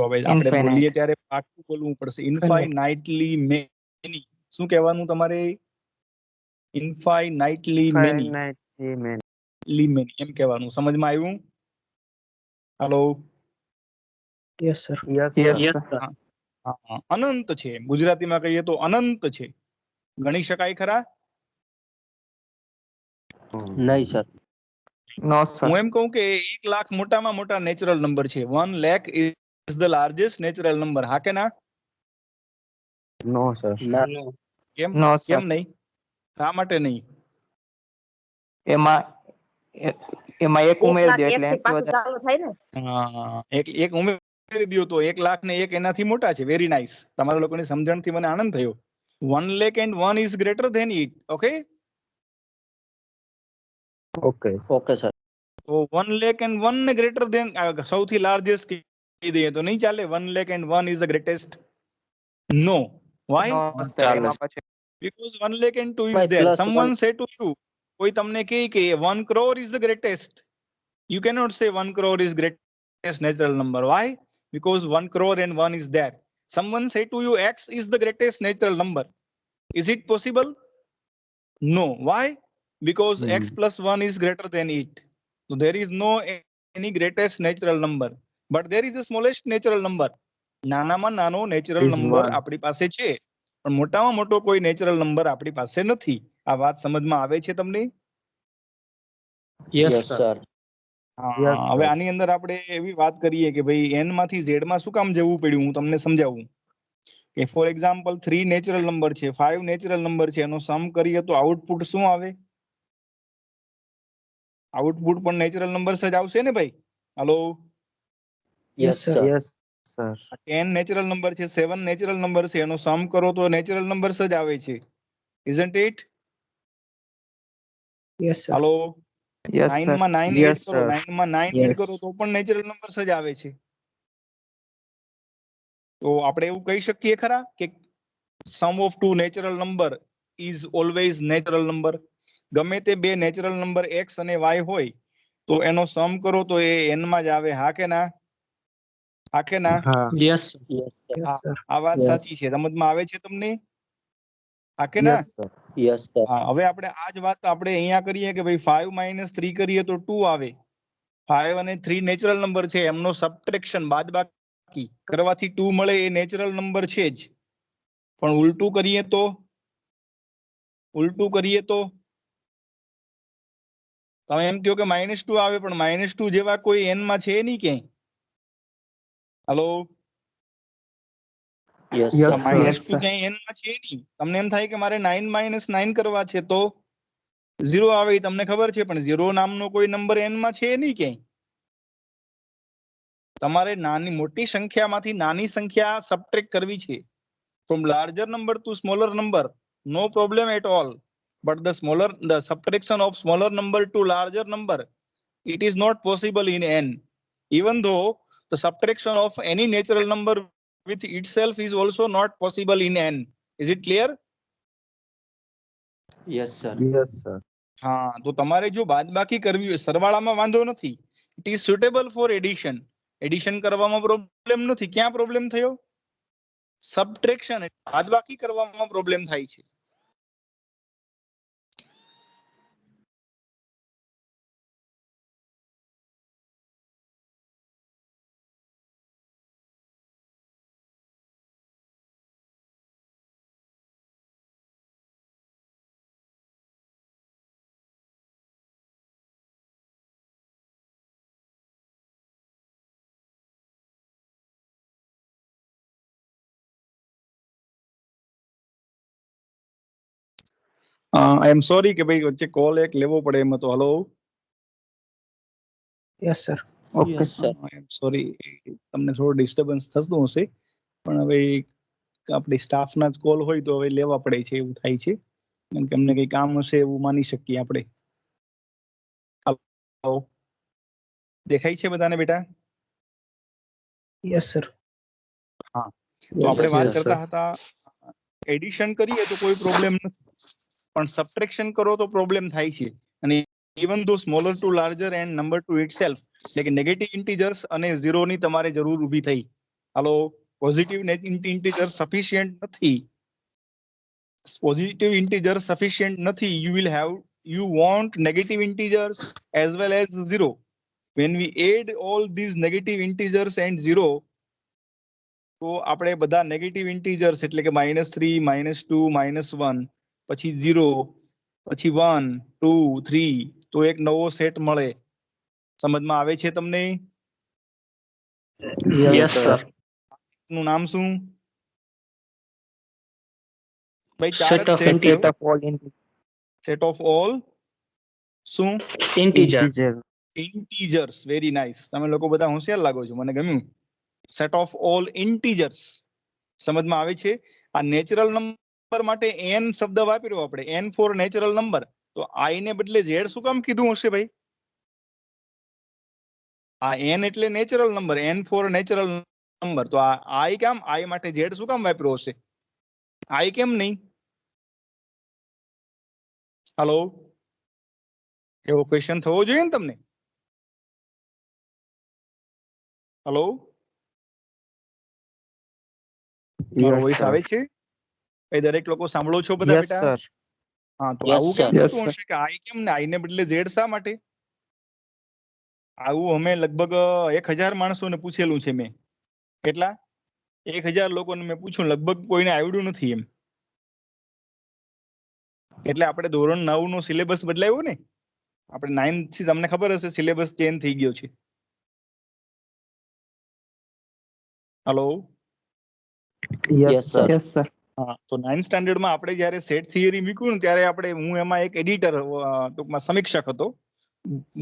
હવે આપણે Infinite. બોલીએ ત્યારે પાકું બોલવું પડશે. Infinitely many. શું કહેવાનું તમારે? Infinitely many. Finitely many. Many એમ કહેવાનું. સમજમાં આવ્યું? Hello. Yes sir. Yes, Yes, sir. sir. હા, અનંત છે. ગુજરાતીમાં કહીએ તો અનંત છે. ગણી શકાય ખરા? નહીં સર. No, sir. હું એમ કહું કે 1 લાખ મોટામાં મોટા નેચરલ નંબર છે. 1 lakh is the largest natural number. હા કે ના? No, sir. ના. કેમ? No, sir. કેમ નહીં? શા માટે નહીં? એમાં એમાં એક ઉમેરી દો એટલે એનાથી પાછું વધારે. ચાલુ થાય ને. હા, એક ઉમેરી દો તો 1 લાખ ને 1 એનાથી મોટા છે. Very nice. તમારા લોકોની સમજણથી મને આનંદ થયો. 1 lakh and 1 is greater than it. Okay? Okay. Okay sir. તો 1 lakh and 1 ને ગ્રેટર ધેન સૌથી લાર્જેસ્ટ કહી દઈએ તો નહીં ચાલે? 1 lakh and 1 is the greatest. No. Why? No, sir. એમાં પછી Because 1 lakh and 2 is Why there. plus Someone one? say to you, કોઈ તમને કહે કે 1 crore is the greatest. You cannot say 1 crore is greatest natural number. Why? Because 1 crore and 1 is there. Someone say to you x is the greatest natural number. Is it possible? No. Why? Because x plus 1 is greater than it. So there is no any greatest natural number. But there is a smallest natural number. નાનામાં નાનો natural Is number one. આપણી પાસે છે, પણ મોટામાં મોટો કોઈ natural number આપણી પાસે નથી. આ વાત સમજમાં આવે છે તમને? Yes sir. Yes, હવે sir. આની અંદર આપણે એવી વાત કરીએ કે ભાઈ n માંથી z માં શું કામ જવું પડ્યું? હું તમને સમજાવું કે ફોર એક્ઝામ્પલ 3 નેચરલ નંબર છે, 5 નેચરલ નંબર છે, એનો સમ કરીએ તો આઉટપુટ શું આવે? આઉટપુટ પણ નેચરલ નંબર જ આવશે ને ભાઈ? Hello. Yes sir. Yes, sir. 10 natural number છે, 7 નેચરલ નંબર છે, એનો સમ કરો તો નેચરલ નંબર જ આવે છે. Isn't it? Yes sir. Hello. yes, 9 sir. માં 9 Yes, એડ કરો, sir. 9 માં 9 એડ Yes. કરો તો પણ નેચરલ નંબર જ આવે છે. તો આપણે એવું કહી શકીએ ખરા કે sum of two natural number is always natural number? ગમે તે બે નેચરલ નંબર x અને y હોય તો એનો સમ કરો તો એ n માં જ આવે. હા કે ના? હા કે ના? Ha. Yes sir. આ વાત Yes. સાચી છે. સમજમાં આવે છે તમને? હા કે ના? Yes, sir. Yes sir. હા, હવે આપણે આ જ વાત આપણે અહીંયા કરીએ કે ભાઈ 5 - 3 કરીએ તો 2 આવે. 5 અને 3 નેચરલ નંબર છે, એમનો સબટ્રેક્શન બાદબાકી કરવાથી 2 મળે એ નેચરલ નંબર છે જ. પણ ઉલટું કરીએ તો તમે એમ કહો કે -2 આવે, પણ -2 જેવા કોઈ n માં છે નહીં ક્યાંય. હાલો. યસ Yes, સર. sir. Yes, -2 sir. ક્યાંય n માં છે નહીં. તમને એમ થાય કે મારે 9 - 9 કરવા છે તો 0 આવે, એ તમને ખબર છે, પણ 0 નામનો કોઈ નંબર n માં છે નહીં ક્યાંય. તમારે મોટી સંખ્યામાંથી નાની સંખ્યા સબટ્રેક્ટ કરવી છે. From larger number to smaller number, no problem at all. But the subtraction of smaller number to larger number, it is not possible in n. Even though the subtraction of any natural number with itself is also not possible in n. Is it clear? Yes sir. Yes, sir. હા, તો તમારે જો બાદબાકી કરવી હોય, સરવાળામાં વાંધો નથી. It is suitable for addition. Addition કરવામાં પ્રોબ્લેમ નથી. ક્યાં પ્રોબ્લેમ થયો? સબટ્રેક્શન, બાદબાકી કરવામાં પ્રોબ્લેમ થાય છે. આઈ એમ સોરી કે ભાઈ વચ્ચે કોલ એક લેવો પડે એમ હતો. Hello. Yes sir. Okay. Yes sir. I am sorry, તમને થોડું ડિસ્ટર્બન્સ થતું હશે, પણ હવે આપણી સ્ટાફના જ કોલ હોય તો હવે લેવા પડે છે, એવું થાય છે. કેમ કે અમને કઈ કામ હશે એવું માની શકીએ આપણે. હલો. દેખાય છે બધાને બેટા? Yes sir. તો આપણે વાત Yes, sir. કરતા હતા, એડિશન કરીએ તો કોઈ પ્રોબ્લેમ નથી, પણ સબટ્રેક્શન કરો તો પ્રોબ્લેમ થાય છે. અને even though smaller to larger and number to itself, એટલે કે નેગેટિવ ઇન્ટીજર્સ અને 0 ની તમારે જરૂર ઊભી થઈ. હાલો, પોઝિટિવ ઇન્ટીજર સફિશિયન્ટ નથી. પોઝિટિવ ઇન્ટીજર સફિશિયન્ટ નથી. You want negative integers as well as 0. When we add all these negative integers and 0, તો આપણે બધા નેગેટિવ ઇન્ટીજર્સ એટલે કે -3, -2, -1, પછી 0, પછી 1, 2, 3, તો એક નવો સેટ મળે. સમજમાં આવે છે તમને? Yes sir. નું નામ શું? ભાઈ ચાર Set જ of સેટ છે. set of all set of all શું? integer. ઇન્ટીજર્સ. Very nice. તમે લોકો બધા હોશિયાર લાગો છો, મને ગમ્યું. Set of all integers. સમજમાં આવે છે? આ નેચરલ નંબર માટે n શબ્દ વાપર્યો આપણે, n ફોર નેચરલ નંબર. તો i ને બદલે z શું કામ કીધું હશે ભાઈ? આ n એટલે natural number, n for natural number. તો આ i કામ, i માટે z શું કામ વાપર્યો હશે? i કેમ નહીં? હાલો, એવો ક્વેશ્ચન થવો જોઈએ ને તમને. હાલો, મારો વોઇસ આવે છે? એ દરેક લોકો સાંભળો છો બધા યસ બેટા? સર. હા, તો Yes, આવું sir. કેમ Yes, થતું હશે કે i કેમ ને i ને બદલે z શા માટે? આવું અમે લગભગ 1000 માણસોને પૂછેલું છે મેં. કેટલા? 1000 લોકોને મેં પૂછ્યું, લગભગ કોઈને આવડ્યું નથી એમ. એટલે આપણે ધોરણ 9 નો સિલેબસ બદલાયો ને, આપણે 9 થી તમને ખબર હશે સિલેબસ ચેન્જ થઈ ગયો છે. હાલો, યસ સર. yes sir હા, તો 9th સ્ટાન્ડર્ડમાં આપણે જ્યારે સેટ થિયરી મૂક્યું ને ત્યારે હું એમાં એક એડિટર, ટૂંકમાં સમીક્ષક હતો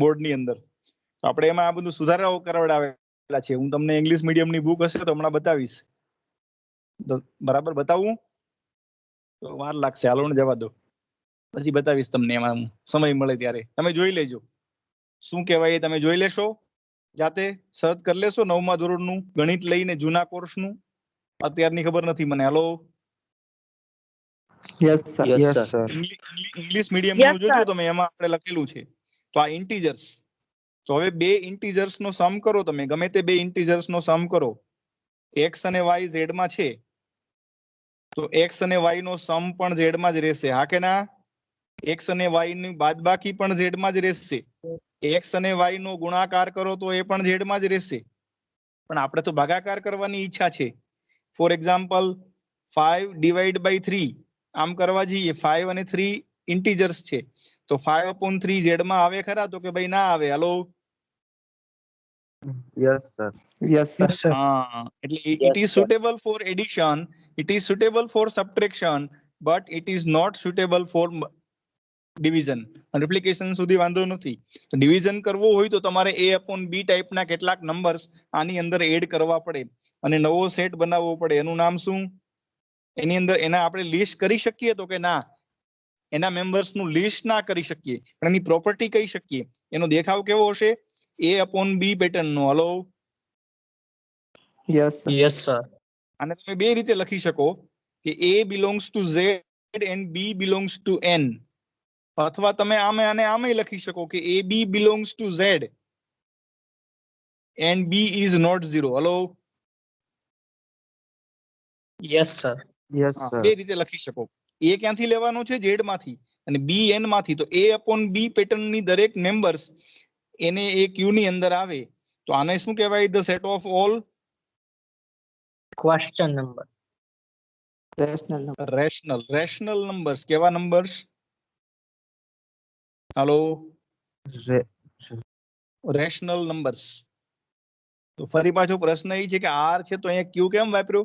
બોર્ડની અંદર. તો આપણે એમાં આ બધું સુધારાઓ કરાવડાવેલા છે. હું તમને ઇંગ્લિશ મીડિયમની બુક હશે તો હમણાં બતાવીશ. તો બરાબર બતાવું? તો વાર લાગશે, હાલો ને જવા દો, પછી બતાવીશ તમને એમાં સમય મળે ત્યારે. તમે જોઈ લેજો શું કહેવાય, તમે જોઈ લેશો જાતે, સર્ચ કરી લેશો 9મા ધોરણનું ગણિત લઈને જૂના કોર્સનું. અત્યારની ખબર નથી મને. Hello, yes sir Yes, yes sir. Sir. English મીડિયમનું જોજો તમે, એમાં આપણે લખેલું છે. તો આ ઇન્ટીજર્સ. તો હવે બે ઇન્ટીજર્સ નો સમ કરો તમે, ગમે તે બે ઇન્ટીજર્સ નો સમ કરો. x અને y z માં છે, તો x અને y નો સમ પણ z માં જ રહેશે. હા કે ના? x અને y ની બાદબાકી પણ z માં જ રહેશે. x અને y નો ગુણાકાર કરો તો એ પણ z માં જ રહેશે. પણ આપણે તો ભાગાકાર કરવાની ઈચ્છા છે. ફોર એક્ઝામ્પલ 5 ડિવાઈડ બાય 3 આમ કરવા જઈએ. 5 અને 3 ઇન્ટીજર્સ છે, તો 5/3 z માં આવે ખરા? તો કે ભાઈ ના આવે. હાલો, યસ સર. yes sir હા, એટલે Yes, it is sir. suitable for addition, it is suitable for subtraction, but it is not suitable for division. Multiplication સુધી વાંધો નથી. તો ડિવિઝન કરવો હોય તો તમારે a/b ટાઈપના કેટલાક નંબર્સ આની અંદર એડ કરવા પડે અને નવો સેટ બનાવવો પડે. એનું નામ શું? એની અંદર એના આપણે લિસ્ટ કરી શકીએ તો કે ના? એના મેમ્બર્સ નું લિસ્ટ ના કરી શકીએ, પણ એની પ્રોપર્ટી કહી શકીએ. એનો દેખાવ કેવો હશે? a/b પેટર્ન નો. Hello, yes sir Yes, sir. આને તમે બે રીતે લખી શકો કે a belongs to z and b belongs to n, અથવા તમે આમે લખી શકો કે ab belongs to z and b is not 0. Hello, Yes, sir. Yes હા, સર. બે રીતે લખી શકો. a ક્યાંથી લેવાનો છે? z માંથી, અને b n માંથી. તો a/b પેટર્ન ની દરેક મેમ્બર્સ એને એ ક્યુ ની અંદર આવે. તો આને શું કહેવાય? The set of all Question number. rational number rational numbers. કેવા નંબર્સ? હાલો, રેશનલ નંબર્સ. તો ફરી પાછો પ્રશ્ન એ છે કે આર છે તો અહીંયા ક્યુ કેમ વાપર્યો?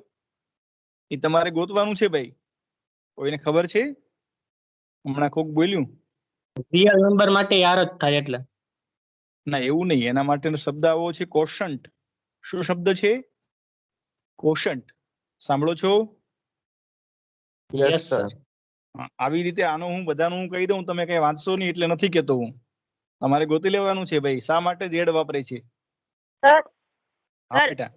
એ તમારે ગોતવાનું છે ભાઈ. કોઈને ખબર છે? હમણાં કોક બોલ્યું? Real number માટે યાર જ થાય એટલે. ના, એવું નહીં. એના માટેનો શબ્દ આવો છે કોશન્ટ. શું શબ્દ છે? કોશન્ટ. સાંભળો છો? Yes, sir. હા, આવી રીતે આનો હું બધાનું હું કહી દઉં, તમે કઈ વાંચશો નહીં એટલે નથી કેતો હું. તમારે ગોતી લેવાનું છે ભાઈ, શા માટે ઝેડ વાપરે છે. સર, હા સર, બેટા,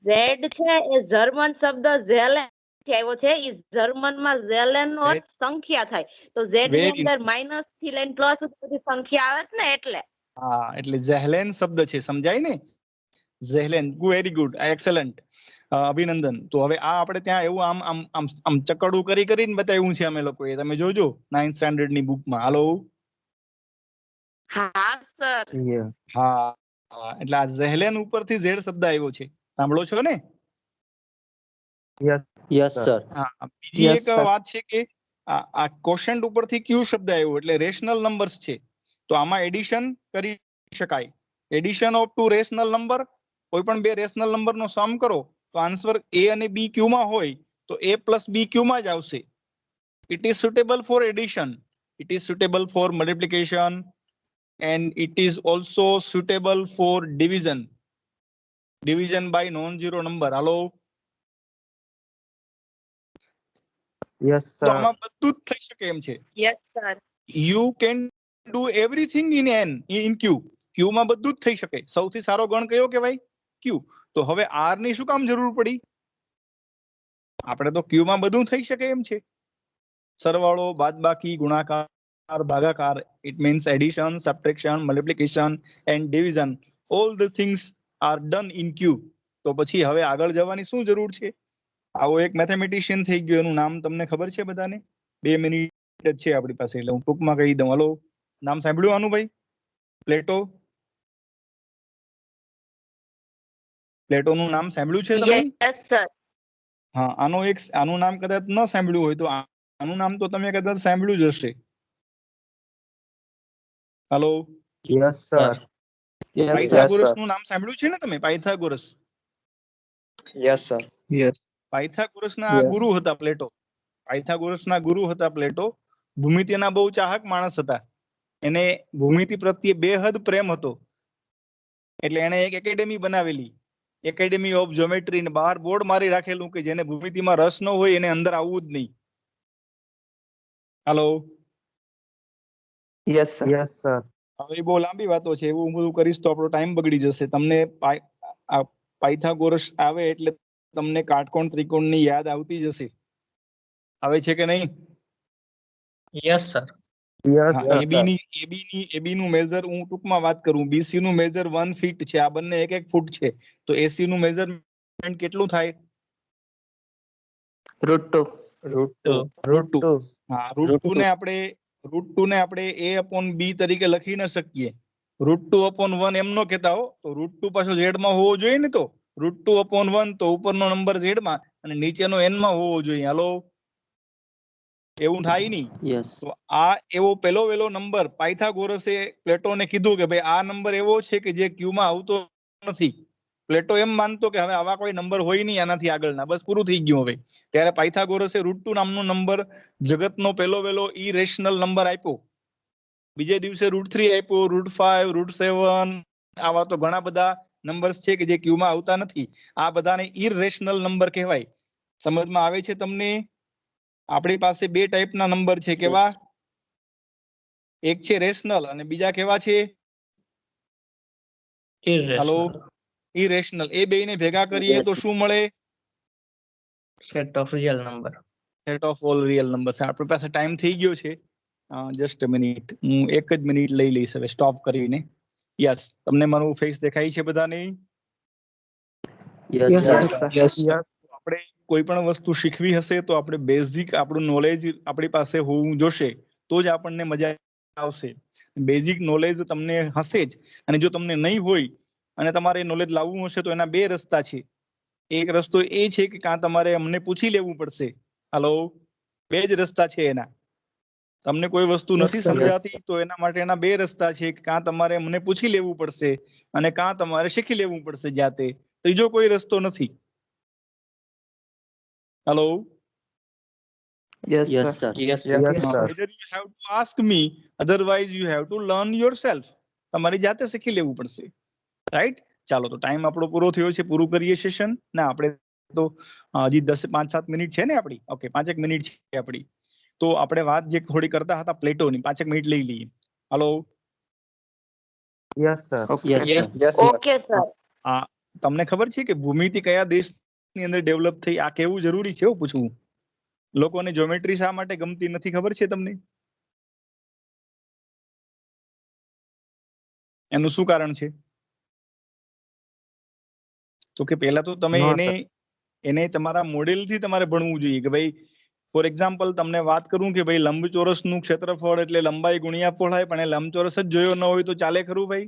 ઝેડ છે એ જર્મન શબ્દ ઝેલેન થી આવ્યો છે. ઈ જર્મન માં ઝેલેન નો અર્થ સંખ્યા થાય. તો ઝેડ ની વેરી અંદર માઇનસ થી લઈને પ્લસ સુધી બધી સંખ્યા આવે છે ને, એટલે હા, એટલે ઝેહલેન શબ્દ છે, સમજાય ને? ઝેહલેન, વેરી ગુડ, એક્સેલન્ટ, અભિનંદન. તો હવે આ આપણે ત્યાં એવું આમ આમ આમ આમ ચકડું કરીને બતાવ્યું છે અમે લોકોએ, તમે જોજો 9th સ્ટાન્ડર્ડ ની બુકમાં. હાલો. હા સર. Yeah. હા, એટલે આ ઝેહલેન ઉપરથી ઝેડ શબ્દ આવ્યો છે, સાંભળો છો ને? Yes. Yes sir. હા, બીજી Yes, એક sir. વાત છે કે આ કોશન્ટ ઉપરથી ક્યુ શબ્દ આવ્યો એટલે રેશનલ નંબર્સ છે, તો આમાં એડિશન કરી શકાય. Addition of two rational number, કોઈ પણ બે રેશનલ નંબર નો સમ કરો તો આન્સર એ અને બી ક્યુ માં હોય તો a પ્લસ બી ક્યુ માં જ આવશે. It is suitable four addition, it is suitable four multiplication, and it is also suitable for division by non-zero number. Hello. Yes, તો sir. આમાં બધું જ થઈ શકે એમ છે. Yes sir. You can do everything in Q. Q માં બધું જ થઈ શકે. સૌથી સારો ગણ કયો કહેવાય? ક્યુ. તો હવે આર ની શું કામ જરૂર પડી? આપણે તો ક્યુ માં બધું થઈ શકે એમ છે. સરવાળો, બાદબાકી, ગુણાકાર, ભાગાકાર, it means addition, subtraction, multiplication and division, all the things are done in Q. તો પછી હવે આગળ જવાની શું જરૂર છે? આવો એક મેથેમેટિશિયન થઈ ગયો, એનું નામ તમને ખબર છે બધાને? 2 મિનિટ જ છે આપણી પાસે એટલે હું ટૂંકમાં કહી દઉં. હાલો, નામ સાંભળ્યું આનું ભાઈ? પ્લેટો. પ્લેટોનું નામ સાંભળ્યું છે તમે? Yes sir. હા, આનું નામ કદાચ ન સાંભળ્યું હોય તો આનું નામ તો તમે કદાચ સાંભળ્યું જ હશે. હાલો. Yes, sir. Yes sir. Pythagoras નું નામ સાંભળ્યું છે ને તમે? Pythagoras. Yes sir. Yes. Pythagoras ના Yes. ગુરુ હતા પ્લેટો. પાયથાગોરસ ના ગુરુ હતા પ્લેટો. ભૂમિતિના બહુ ચાહક માણસ હતા. એને ભૂમિતિ પ્રત્યે બેહદ પ્રેમ હતો, એટલે એને એક એકેડેમી બનાવેલી, એકેડેમી ઓફ જ્યોમેટ્રી, ને બહાર બોર્ડ મારી રાખેલું કે જેને ભૂમિતિમાં રસ ન હોય એને અંદર આવવું જ નહીં. Hello. Yes sir. Yes, sir. હવે બહુ લાંબી વાતો છે, એવું હું બધું કરીશ તો આપણો ટાઈમ બગડી જશે. તમને પાયથાગોરસ આવે એટલે તમને કાટકોણ ત્રિકોણની યાદ આવતી જશે. આવે છે કે નહીં? Yes sir. Yes, હા, sir. એબી નું મેજર હું ટૂંકમાં વાત કરું. બીસી નું મેજર 1 ફીટ છે, આ બંને 1 ફૂટ છે, તો એસી નું મેજરમેન્ટ કેટલું થાય? √2. Root 2. હા, √2 ને આપણે a/b તરીકે લખી ન શકીએ. √2/1 એમ નો કહેતા હો, તો √2 પાછો z માં હોવો જોઈએ ને. તો √2/1 તો ઉપરનો નંબર z માં અને નીચેનો n માં હોવો જોઈએ. હાલો, એવું થાય નહીં. યસ. તો આ એવો પેલો વેલો નંબર પાયથાગોરસે પ્લેટોને કીધું કે ભાઈ આ નંબર એવો છે કે જે ક્યુ માં આવતો નથી. પ્લેટો એમ માનતો કે હવે આવા કોઈ નંબર હોય નહીં આનાથી આગળના, બસ પૂરું થઈ ગયું હવે. ત્યારે પાયથાગોરસે √2 નામનો નંબર જગતનો પેલો વેલો ઇરેશનલ નંબર આપ્યો. બીજે દિવસે √3 આપ્યો, √5, √7, આવા તો ઘણા બધા નંબર્સ છે કે જે ક્યુ માં આવતા નથી. આ બધાને ઇરેશનલ નંબર કહેવાય. સમજમાં આવે છે તમને? આપણી પાસે બે ટાઈપના નંબર છે. કેવા? એક છે રેશનલ અને બીજા કેવા છે? હાલો, ઇરેશનલ. ઇરેશનલ. એ બેયને ભેગા કરીએ તો શું મળે? Set of real number. Set of all real number. આપણી પાસે ટાઈમ થઈ ગયો છે, જસ્ટ અ મિનિટ, હું એક જ મિનિટ લઈ લઈશ હવે સ્ટોપ કરીને. યસ, તમને મારું ફેસ દેખાય છે બધાને? યસ Yes, સર. sir. યસ. આપણે કોઈ પણ વસ્તુ શીખવી હશે તો આપણે બેઝિક આપણું નોલેજ આપણી પાસે હોવું જોશે, તો જ આપણને મજા આવશે. બેઝિક નોલેજ તમને હશે જ, અને જો તમને નહીં હોય અને તમારે નોલેજ લાવવું હશે તો એના બે રસ્તા છે. એક રસ્તો એ છે કે કાં તમારે અમને પૂછી લેવું પડશે. હાલો, બે જ રસ્તા છે એના. તમને કોઈ વસ્તુ Yes, નથી sir. સમજાતી તો એના માટેના બે રસ્તા છે કે કાં તમારે અમને પૂછી લેવું પડશે અને કાં તમારે શીખી લેવું પડશે જાતે. ત્રીજો કોઈ રસ્તો નથી. Hello. Yes yes sir. Sir. Yes, sir. Either you have to ask me, otherwise you have to learn yourself. તમારી જાતે શીખી લેવું પડશે, રાઈટ? ચાલો, તો ટાઈમ આપણો પૂરો થયો છે, પૂરું કરીએ સેશન. ના, આપણે તો હજી 5-7 મિનિટ છે ને આપણી. ઓકે, 5 મિનિટ છે આપણી. તો આપણે વાત જે થોડી કરતા હતા પ્લેટોની, 5 મિનિટ લઈ લઈએ. હાલો. Yes, sir. Yes yes. Sir. Okay sir. તમને ખબર છે કે ભૂમિતિ કયા દેશની અંદર ડેવલપ થઈ? આ કેવું જરૂરી છે પૂછવું. લોકોને જ્યોમેટ્રી શા માટે ગમતી નથી ખબર છે તમને? એનું શું કારણ છે? તો કે પહેલા તો તમે No, એને તમારા મોડેલથી તમારે ભણવું જોઈએ કે ભાઈ ફોર એક્ઝામ્પલ તમને વાત કરું કે ભાઈ લંબચોરસનું ક્ષેત્રફળ એટલે લંબાઈ ગુણ્યા પહોળાઈ, પણ એ લંબચોરસ જ જોયો ન હોય તો ચાલે ખરું ભાઈ?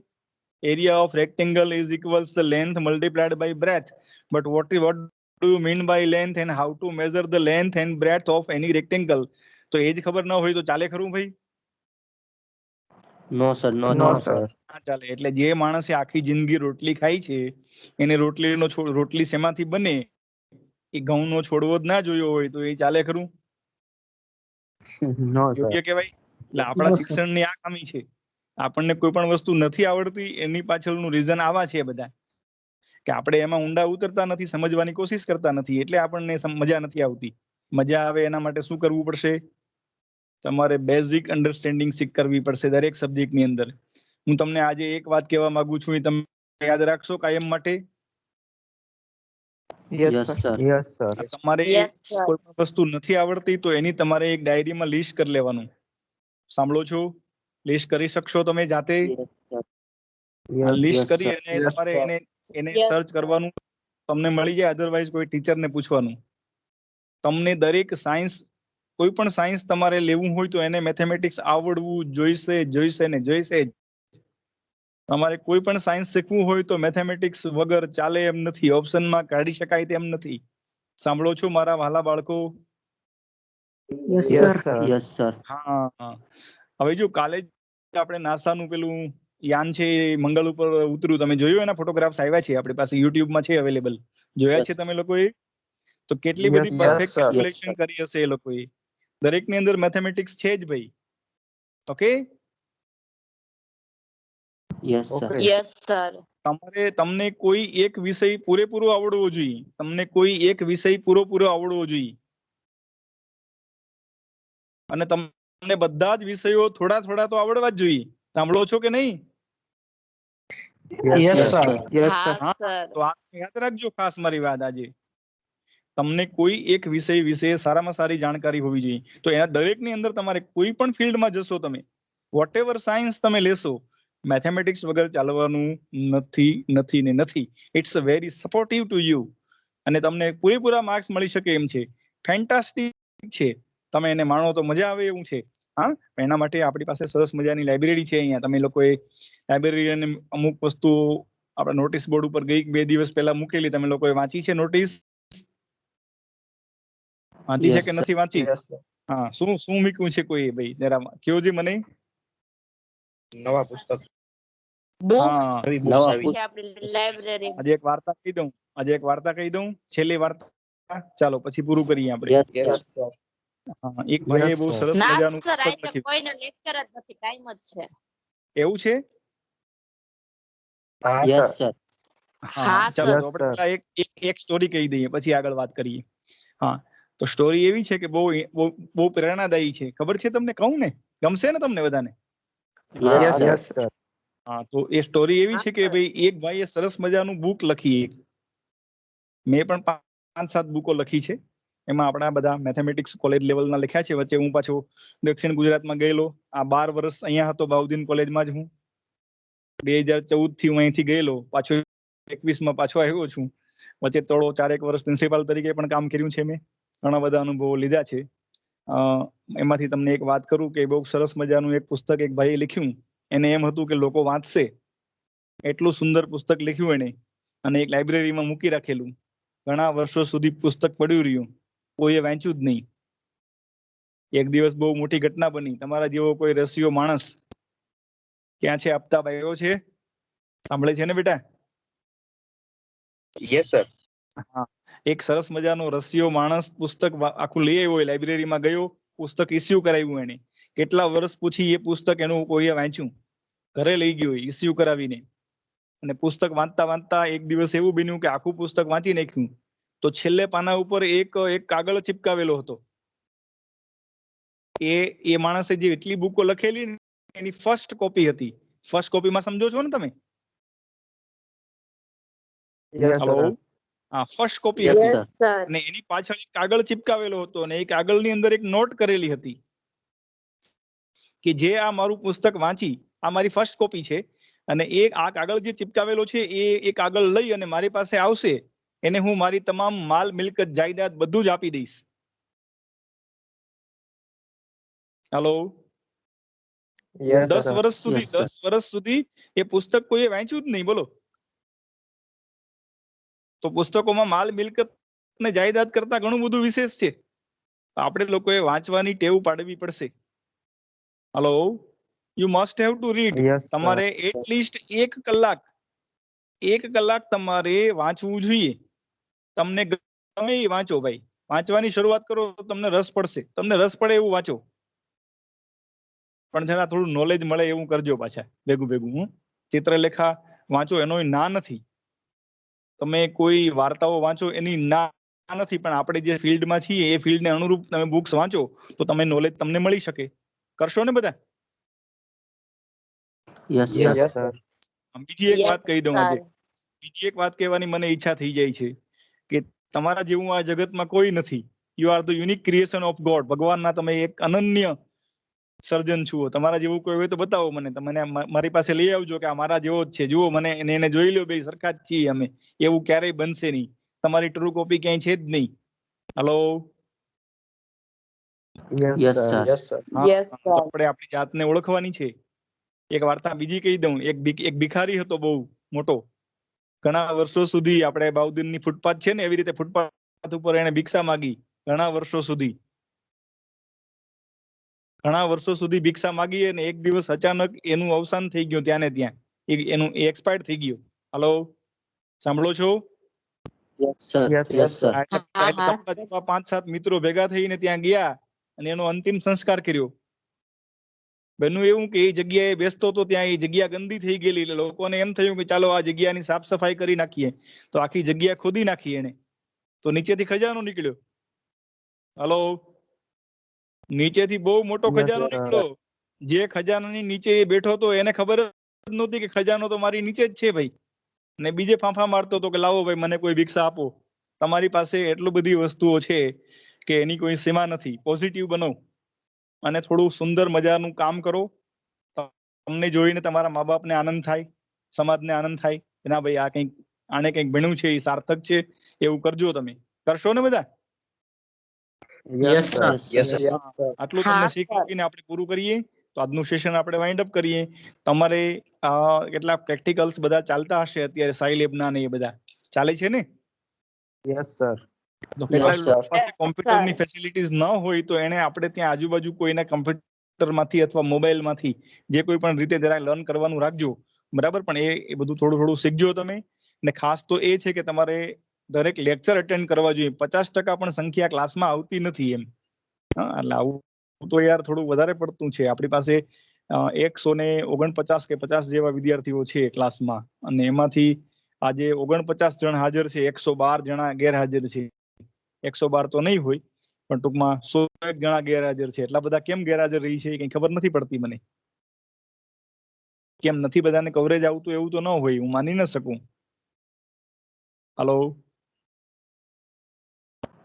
Area of rectangle is equals the length multiplied by breadth, but what do you mean by length and how to measure the length and breadth of any rectangle? તો એ જ ખબર ન હોય તો ચાલે ખરું ભાઈ? No, sir. No, No, no, sir. ના ચાલે. એટલે જે માણસે આખી જિંદગી રોટલી ખાઈ છે એને રોટલી શેમાંથી બને એ ઘઉંનો છોડવો જ ના જોયો હોય તો એ ચાલે ખરું? No, sir. યોગ્ય કહેવાય? એટલે આપણા શિક્ષણની આ ખામી છે. આપણને કોઈ પણ વસ્તુ નથી આવડતી એની પાછળનું રીઝન આવા છે બધા કે આપણે એમાં ઊંડા ઉતરતા નથી, સમજવાની કોશિશ કરતા નથી, એટલે આપણને મજા નથી આવતી. મજા આવે એના માટે શું કરવું પડશે? તમારે બેઝિક અન્ડરસ્ટેન્ડિંગ કરવી પડશે દરેક સબ્જેક્ટની અંદર. હું તમને આજે એક વાત કહેવા માંગુ છું, એ તમે યાદ રાખશો કાયમ માટે. Yes, Yes, sir. Yes, sir. તમારે Yes, sir. કોઈ પણ વસ્તુ નથી આવડતી તો એની તમારે એક ડાયરીમાં લિસ્ટ કરી લેવાનું. સાંભળો છો? લિસ્ટ કરી શકશો તમે જાતે? Yes, sir. Yes, list yes, કરી sir. અને Yes, તમારે sir. એને Yes. સર્ચ કરવાનું. તમને મળી જાય, અધરવાઇઝ કોઈ ટીચરને પૂછવાનું. તમને દરેક સાયન્સ, કોઈ પણ સાયન્સ તમારે લેવું હોય તો એને મેથેમેટિક્સ આવડવું જોઈશે ને જોઈશે જ. તમારે કોઈ પણ સાયન્સ શીખવું હોય તો મેથેમેટિક્સ વગર ચાલે એમ નથી, ઓપ્શનમાં કાઢી શકાય તેમ નથી. સાંભળો છો મારા વહાલા બાળકો? Yes, Yes, sir. sir. Yes, sir. હા. હવે જો કાલે જ આપણે નાસાનું પેલું યાન છે એ મંગળ ઉપર ઉતર્યું, તમે જોયું? એના ફોટોગ્રાફ્સ આવ્યા છે આપણી પાસે, યુટ્યુબમાં છે અવેલેબલ. જોયા Yes. છે તમે લોકોએ? તો કેટલી Yes, બધી sir. Perfect Yes, sir. Calculation કરી હશે એ લોકોએ. દરેકની અંદર મેથેમેટિક્સ છે જ ભાઈ. Okay? Yes, sir. Okay. Yes, sir. તમને કોઈ એક વિષય પૂરેપૂરો આવડવો જોઈએ. તમને કોઈ એક વિષય પૂરેપૂરો આવડવો જોઈએ. અને તમને બધા જ વિષયો થોડા થોડા તો આવડવા જ જોઈએ. સાંભળો છો કે નહીં? Yes, Yes, sir. sir. Yes, sir. હા, sir. તો આ યાદ રાખજો ખાસ મારી વાત આજે. તમને કોઈ એક વિષય વિશે સારામાં સારી જાણકારી હોવી જોઈએ. તો એના દરેકની અંદર તમારે કોઈ પણ ફિલ્ડમાં જશો તમે, વોટ એવર સાયન્સ તમે લેશો, મેથેમેટિક્સ વગર ચાલવાનું નથી. It's very supportive to you અને તમને પૂરેપૂરા માર્ક્સ મળી શકે એમ છે. ફેન્ટાસ્ટિક છે. તમે એને માણો તો મજા આવે એવું છે. હા, એના માટે આપણી પાસે સરસ મજાની લાઇબ્રેરી છે. અહીંયા તમે લોકોએ લાઇબ્રેરી અને અમુક વસ્તુઓ આપણા નોટિસ બોર્ડ ઉપર 2 દિવસ પહેલા મૂકેલી, તમે લોકોએ વાંચી છે? નોટિસ વાંચી છે Yes, કે sir. નથી વાંચી? Yes, sir. હા, શું મૂક્યું છે કોઈ ભાઈ જરા કયો જે મને? નવા પુસ્તક. Books હા, નવા છે આપણી લાઇબ્રેરી. આજે એક વાર્તા કહી દઉં, છેલ્લી વાર્તા. ચાલો પછી પૂરું કરીએ આપણે. Yes, Yes, sir. sir. હા, એક ભાઈએ Yes, બહુ sir. સરસ ના મજાનું સર, પુસ્તક આજે લખ્યું. કોઈને લેક્ચર જ નથી, ટાઈમ જ છે. એવું છે? હા, Yes, sir. sir. હા, હા, ચાલો Yes, તો આપણે sir. પેલા એક સ્ટોરી કહી દઈએ પછી આગળ વાત કરીએ. હા, તો સ્ટોરી એવી છે કે બહુ પ્રેરણાદાયી છે. ખબર છે તમને? કહું ને? ગમશે ને તમને બધાને? Yes, Yes, sir. yes, sir. હા, તો એ સ્ટોરી એવી છે કે ભાઈ એક ભાઈએ સરસ મજાનું બુક લખી. મેં પણ 5-7 બુકો લખી છે. એમાં આપણા બધા મેથેમેટિક્સ કોલેજ લેવલના લખ્યા છે. વચ્ચે હું પાછો દક્ષિણ ગુજરાતમાં ગયેલો. આ 12 વર્ષ અહીંયા હતો બાઉદીન કોલેજમાં જ હું. 2014 થી હું અહીંથી ગયેલો, પાછો 21માં પાછો આવ્યો છું. વચ્ચે 4 વર્ષ પ્રિન્સિપાલ તરીકે પણ કામ કર્યું છે મેં. ઘણા બધા અનુભવો લીધા છે. એમાંથી તમને એક વાત કરું કે બહુ સરસ મજાનું એક પુસ્તક એક ભાઈએ લખ્યું. એને એમ હતું કે લોકો વાંચશે, એટલું સુંદર પુસ્તક લખ્યું એને, અને એક લાઇબ્રેરીમાં મૂકી રાખેલું. ઘણા વર્ષો સુધી પુસ્તક પડ્યું રહ્યું, કોઈએ વાંચ્યું જ નહીં. એક દિવસ બહુ મોટી ઘટના બની. તમારા જેવો કોઈ રસિયો માણસ ક્યાં છે? આપતા આવ્યો છે? સાંભળે છે ને બેટા? Yes sir. હા, એક સરસ મજાનો રસિયો માણસ પુસ્તક આખું લઈ આવ્યો, લાઇબ્રેરીમાં ગયો, પુસ્તક ઇસ્યુ કરાવ્યું એને. કેટલા વર્ષ પૂછી એ પુસ્તક એનું કોઈએ વાંચ્યું, ઘરે લઈ ગયો ઇસ્યુ કરાવીને. અને પુસ્તક વાંચતા વાંચતા એક દિવસ એવું બન્યું કે આખું પુસ્તક વાંચી નાખ્યું. તો છેલ્લે પાના ઉપર એક કાગળ ચિપકાવેલો હતો. એ માણસે જે એટલી બુકો લખેલી એની ફર્સ્ટ કોપી હતી. ફર્સ્ટ કોપીમાં સમજો છો ને તમે? Yes, hello, sir. હા, ફર્સ્ટ કોપી Yes, હતી. sir. સર. અને એની પાછળ એક કાગળ ચિપકાવેલો હતો અને એ કાગળની અંદર એક નોટ કરેલી હતી કે જે આ મારું પુસ્તક વાંચી, આ મારી ફર્સ્ટ કોપી છે, અને આ કાગળ જે ચિપકાવેલો છે એ કાગળ લઈ અને મારી પાસે આવશે, એને હું મારી તમામ માલ મિલકત જાયદાદ બધું જ આપી દઈશ. હાલો, Yes, 10 sir. વર્ષ સુધી Yes, sir. 10 વર્ષ સુધી એ પુસ્તક કોઈએ વાંચ્યું જ નહીં, બોલો. તો પુસ્તકોમાં માલ મિલકત ને જાયદાદ કરતા ઘણું બધું વિશેષ છે. તો આપણે લોકોએ વાંચવાની ટેવ પાડવી પડશે. Hello, you must have to read. Yes, sir. તમારે એટલીસ્ટ 1 કલાક તમારે વાંચવું જોઈએ. તમને ગમે એ વાંચો ભાઈ, વાંચવાની શરૂઆત કરો તો તમને રસ પડશે. તમને રસ પડે એવું વાંચો, પણ જરા થોડું નોલેજ મળે એવું કરજો પાછા ભેગું. ચિત્રલેખા વાંચો એનો ના નથી, તમે કોઈ વાર્તાઓ વાંચો એની ના નથી, પણ આપણે જે ફિલ્ડમાં છીએ એ ફિલ્ડને અનુરૂપ તમે બુક્સ વાંચો તો તમે નોલેજ તમને મળી શકે. કરશો ને બધા? Yes, Yes, sir. sir. બીજી એક વાત કહી દઉં આજે. sir. બીજી એક વાત કહેવાની મને ઈચ્છા થઈ જાય છે કે તમારા જેવું આ જગતમાં કોઈ નથી. You are the unique creation of God. ભગવાનના તમે એક અનન્ય સર્જન છો. તમારા જેવું કોઈ હોય તો બતાવો મને. તમને મારી પાસે લઈ આવજો કે આ મારા જેવો જ છે, જુઓ મને, એને જોઈ લો, બે સરખા જ છીએ અમે. એવું ક્યારેય બનશે નહીં. તમારી ટ્રુ કોપી ક્યાંય છે જ નહીં. હાલો, Yes, Yes, sir. sir. Yes, sir. હા, Yes, તો આપણે આપણી જાતને ઓળખવાની છે. એક વાર્તા બીજી કહી દઉં. એક ભિખારી હતો બહુ મોટો. ઘણા વર્ષો સુધી આપણે બાઉદીનની ફૂટપાથ છે ને એવી રીતે ફૂટપાથ ઉપર એને ભિક્ષા માંગી. ઘણા વર્ષો સુધી ભિક્ષા માંગી અને એક દિવસ અચાનક એનું અવસાન થઈ ગયું. ત્યાં ને ત્યાં એનું એક્સપાયર થઈ ગયું. હાલો, સાંભળો છો? Yes, sir. Yes, Yes, sir. એટલે તમારા જેવા 5-7 મિત્રો ભેગા થઈને ત્યાં ગયા અને એનો અંતિમ સંસ્કાર કર્યો. બન્યું એવું કે એ જગ્યાએ બેસતો તો ત્યાં એ જગ્યા ગંદી થઈ ગયેલી, એટલે લોકોને એમ થયું કે ચાલો આ જગ્યાની સાફ સફાઈ કરી નાખીએ. તો આખી જગ્યા ખોદી નાખી એને. તો નીચેથી ખજાનો નીકળ્યો. હાલો, નીચેથી બહુ મોટો Yes, ખજાનો sir. નીકળ્યો. જે ખજાનાની નીચે એ બેઠો તો એને ખબર જ નહોતી કે ખજાનો તો મારી નીચે જ છે ભાઈ. ને બીજે ફાંફા મારતો હતો કે લાવો ભાઈ મને કોઈ ભિક્ષા આપો. તમારી પાસે એટલી બધી વસ્તુઓ છે કે એની કોઈ સીમા નથી. પોઝિટિવ બનો અને થોડું સુંદર મજાનું કામ કરો. તમને જોઈને તમારા મા બાપને આનંદ થાય, સમાજને આનંદ થાય. ના ભાઈ આને કંઈક ભણ્યું છે, એ સાર્થક છે, એવું કરજો. તમે કરશો ને બધા? Yes, sir. Yes, sir. હા, આટલું તમને શીખ આપીને આપણે પૂરું કરીએ. તો આજનું સેશન આપણે વાઇન્ડ અપ કરીએ. તમારે કેટલા પ્રેક્ટિકલ્સ બધા ચાલતા હશે અત્યારે, સાઈ લેબના ને એ બધા ચાલે છે ને? Yes, sir. તો કેટલા Yes, sir. લોકો પાસે કોમ્પ્યુટરની ફેસિલિટીઝ ન હોય તો એને આપણે ત્યાં આજુબાજુ કોઈના કમ્પ્યુટરમાંથી અથવા મોબાઈલમાંથી જે કોઈ પણ રીતે જરા લર્ન કરવાનું રાખજો, બરાબર? પણ એ બધું થોડું થોડું શીખજો તમે. ને ખાસ તો એ છે કે તમારે દરેક લેક્ચર અટેન્ડ કરવા જોઈએ. 50% પણ સંખ્યા ક્લાસમાં આવતી નથી એમ. હા, એટલે આવું તો યાર થોડું વધારે પડતું છે. આપણી પાસે 149 કે 50 જેવા વિદ્યાર્થીઓ છે ક્લાસમાં, અને એમાંથી આજે 49 જણ હાજર છે, 112 જણા ગેરહાજર છે. 112 તો નહીં હોય, પણ ટૂંકમાં 101 જણા ગેરહાજર છે. એટલા બધા કેમ ગેરહાજર રહી છે એ કઈ ખબર નથી પડતી મને. કેમ નથી બધાને કવરેજ આવતું એવું તો ન હોય, હું માની ન શકું. હાલો,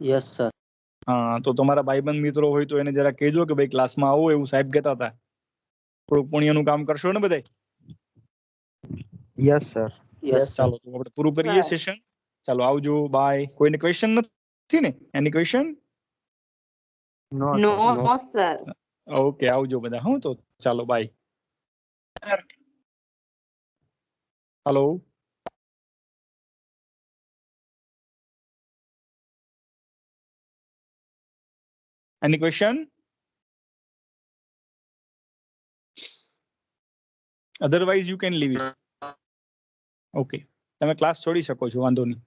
Yes, sir. હા, તો તમારા ભાઈબંધ મિત્રો હોય તો એને જરા કહેજો કે ભાઈ ક્લાસમાં આવો, એવું સાહેબ કહેતા હતા. થોડું પુણ્યનું કામ કરશો ને બધાય? Yes, sir. Yes, sir. ચાલો, તો આપણે પૂરું કરીએ સેશન. ચાલો, આવજો, બાય. કોઈને ક્વેશ્ચન નથી ને? Any question? No, No, sir. sir. Okay, આવજો બધા. હું તો ચાલો, બાય. હાલો, any question? Otherwise you can leave it. Okay, તમે ક્લાસ છોડી શકો છો, વાંધો નહીં.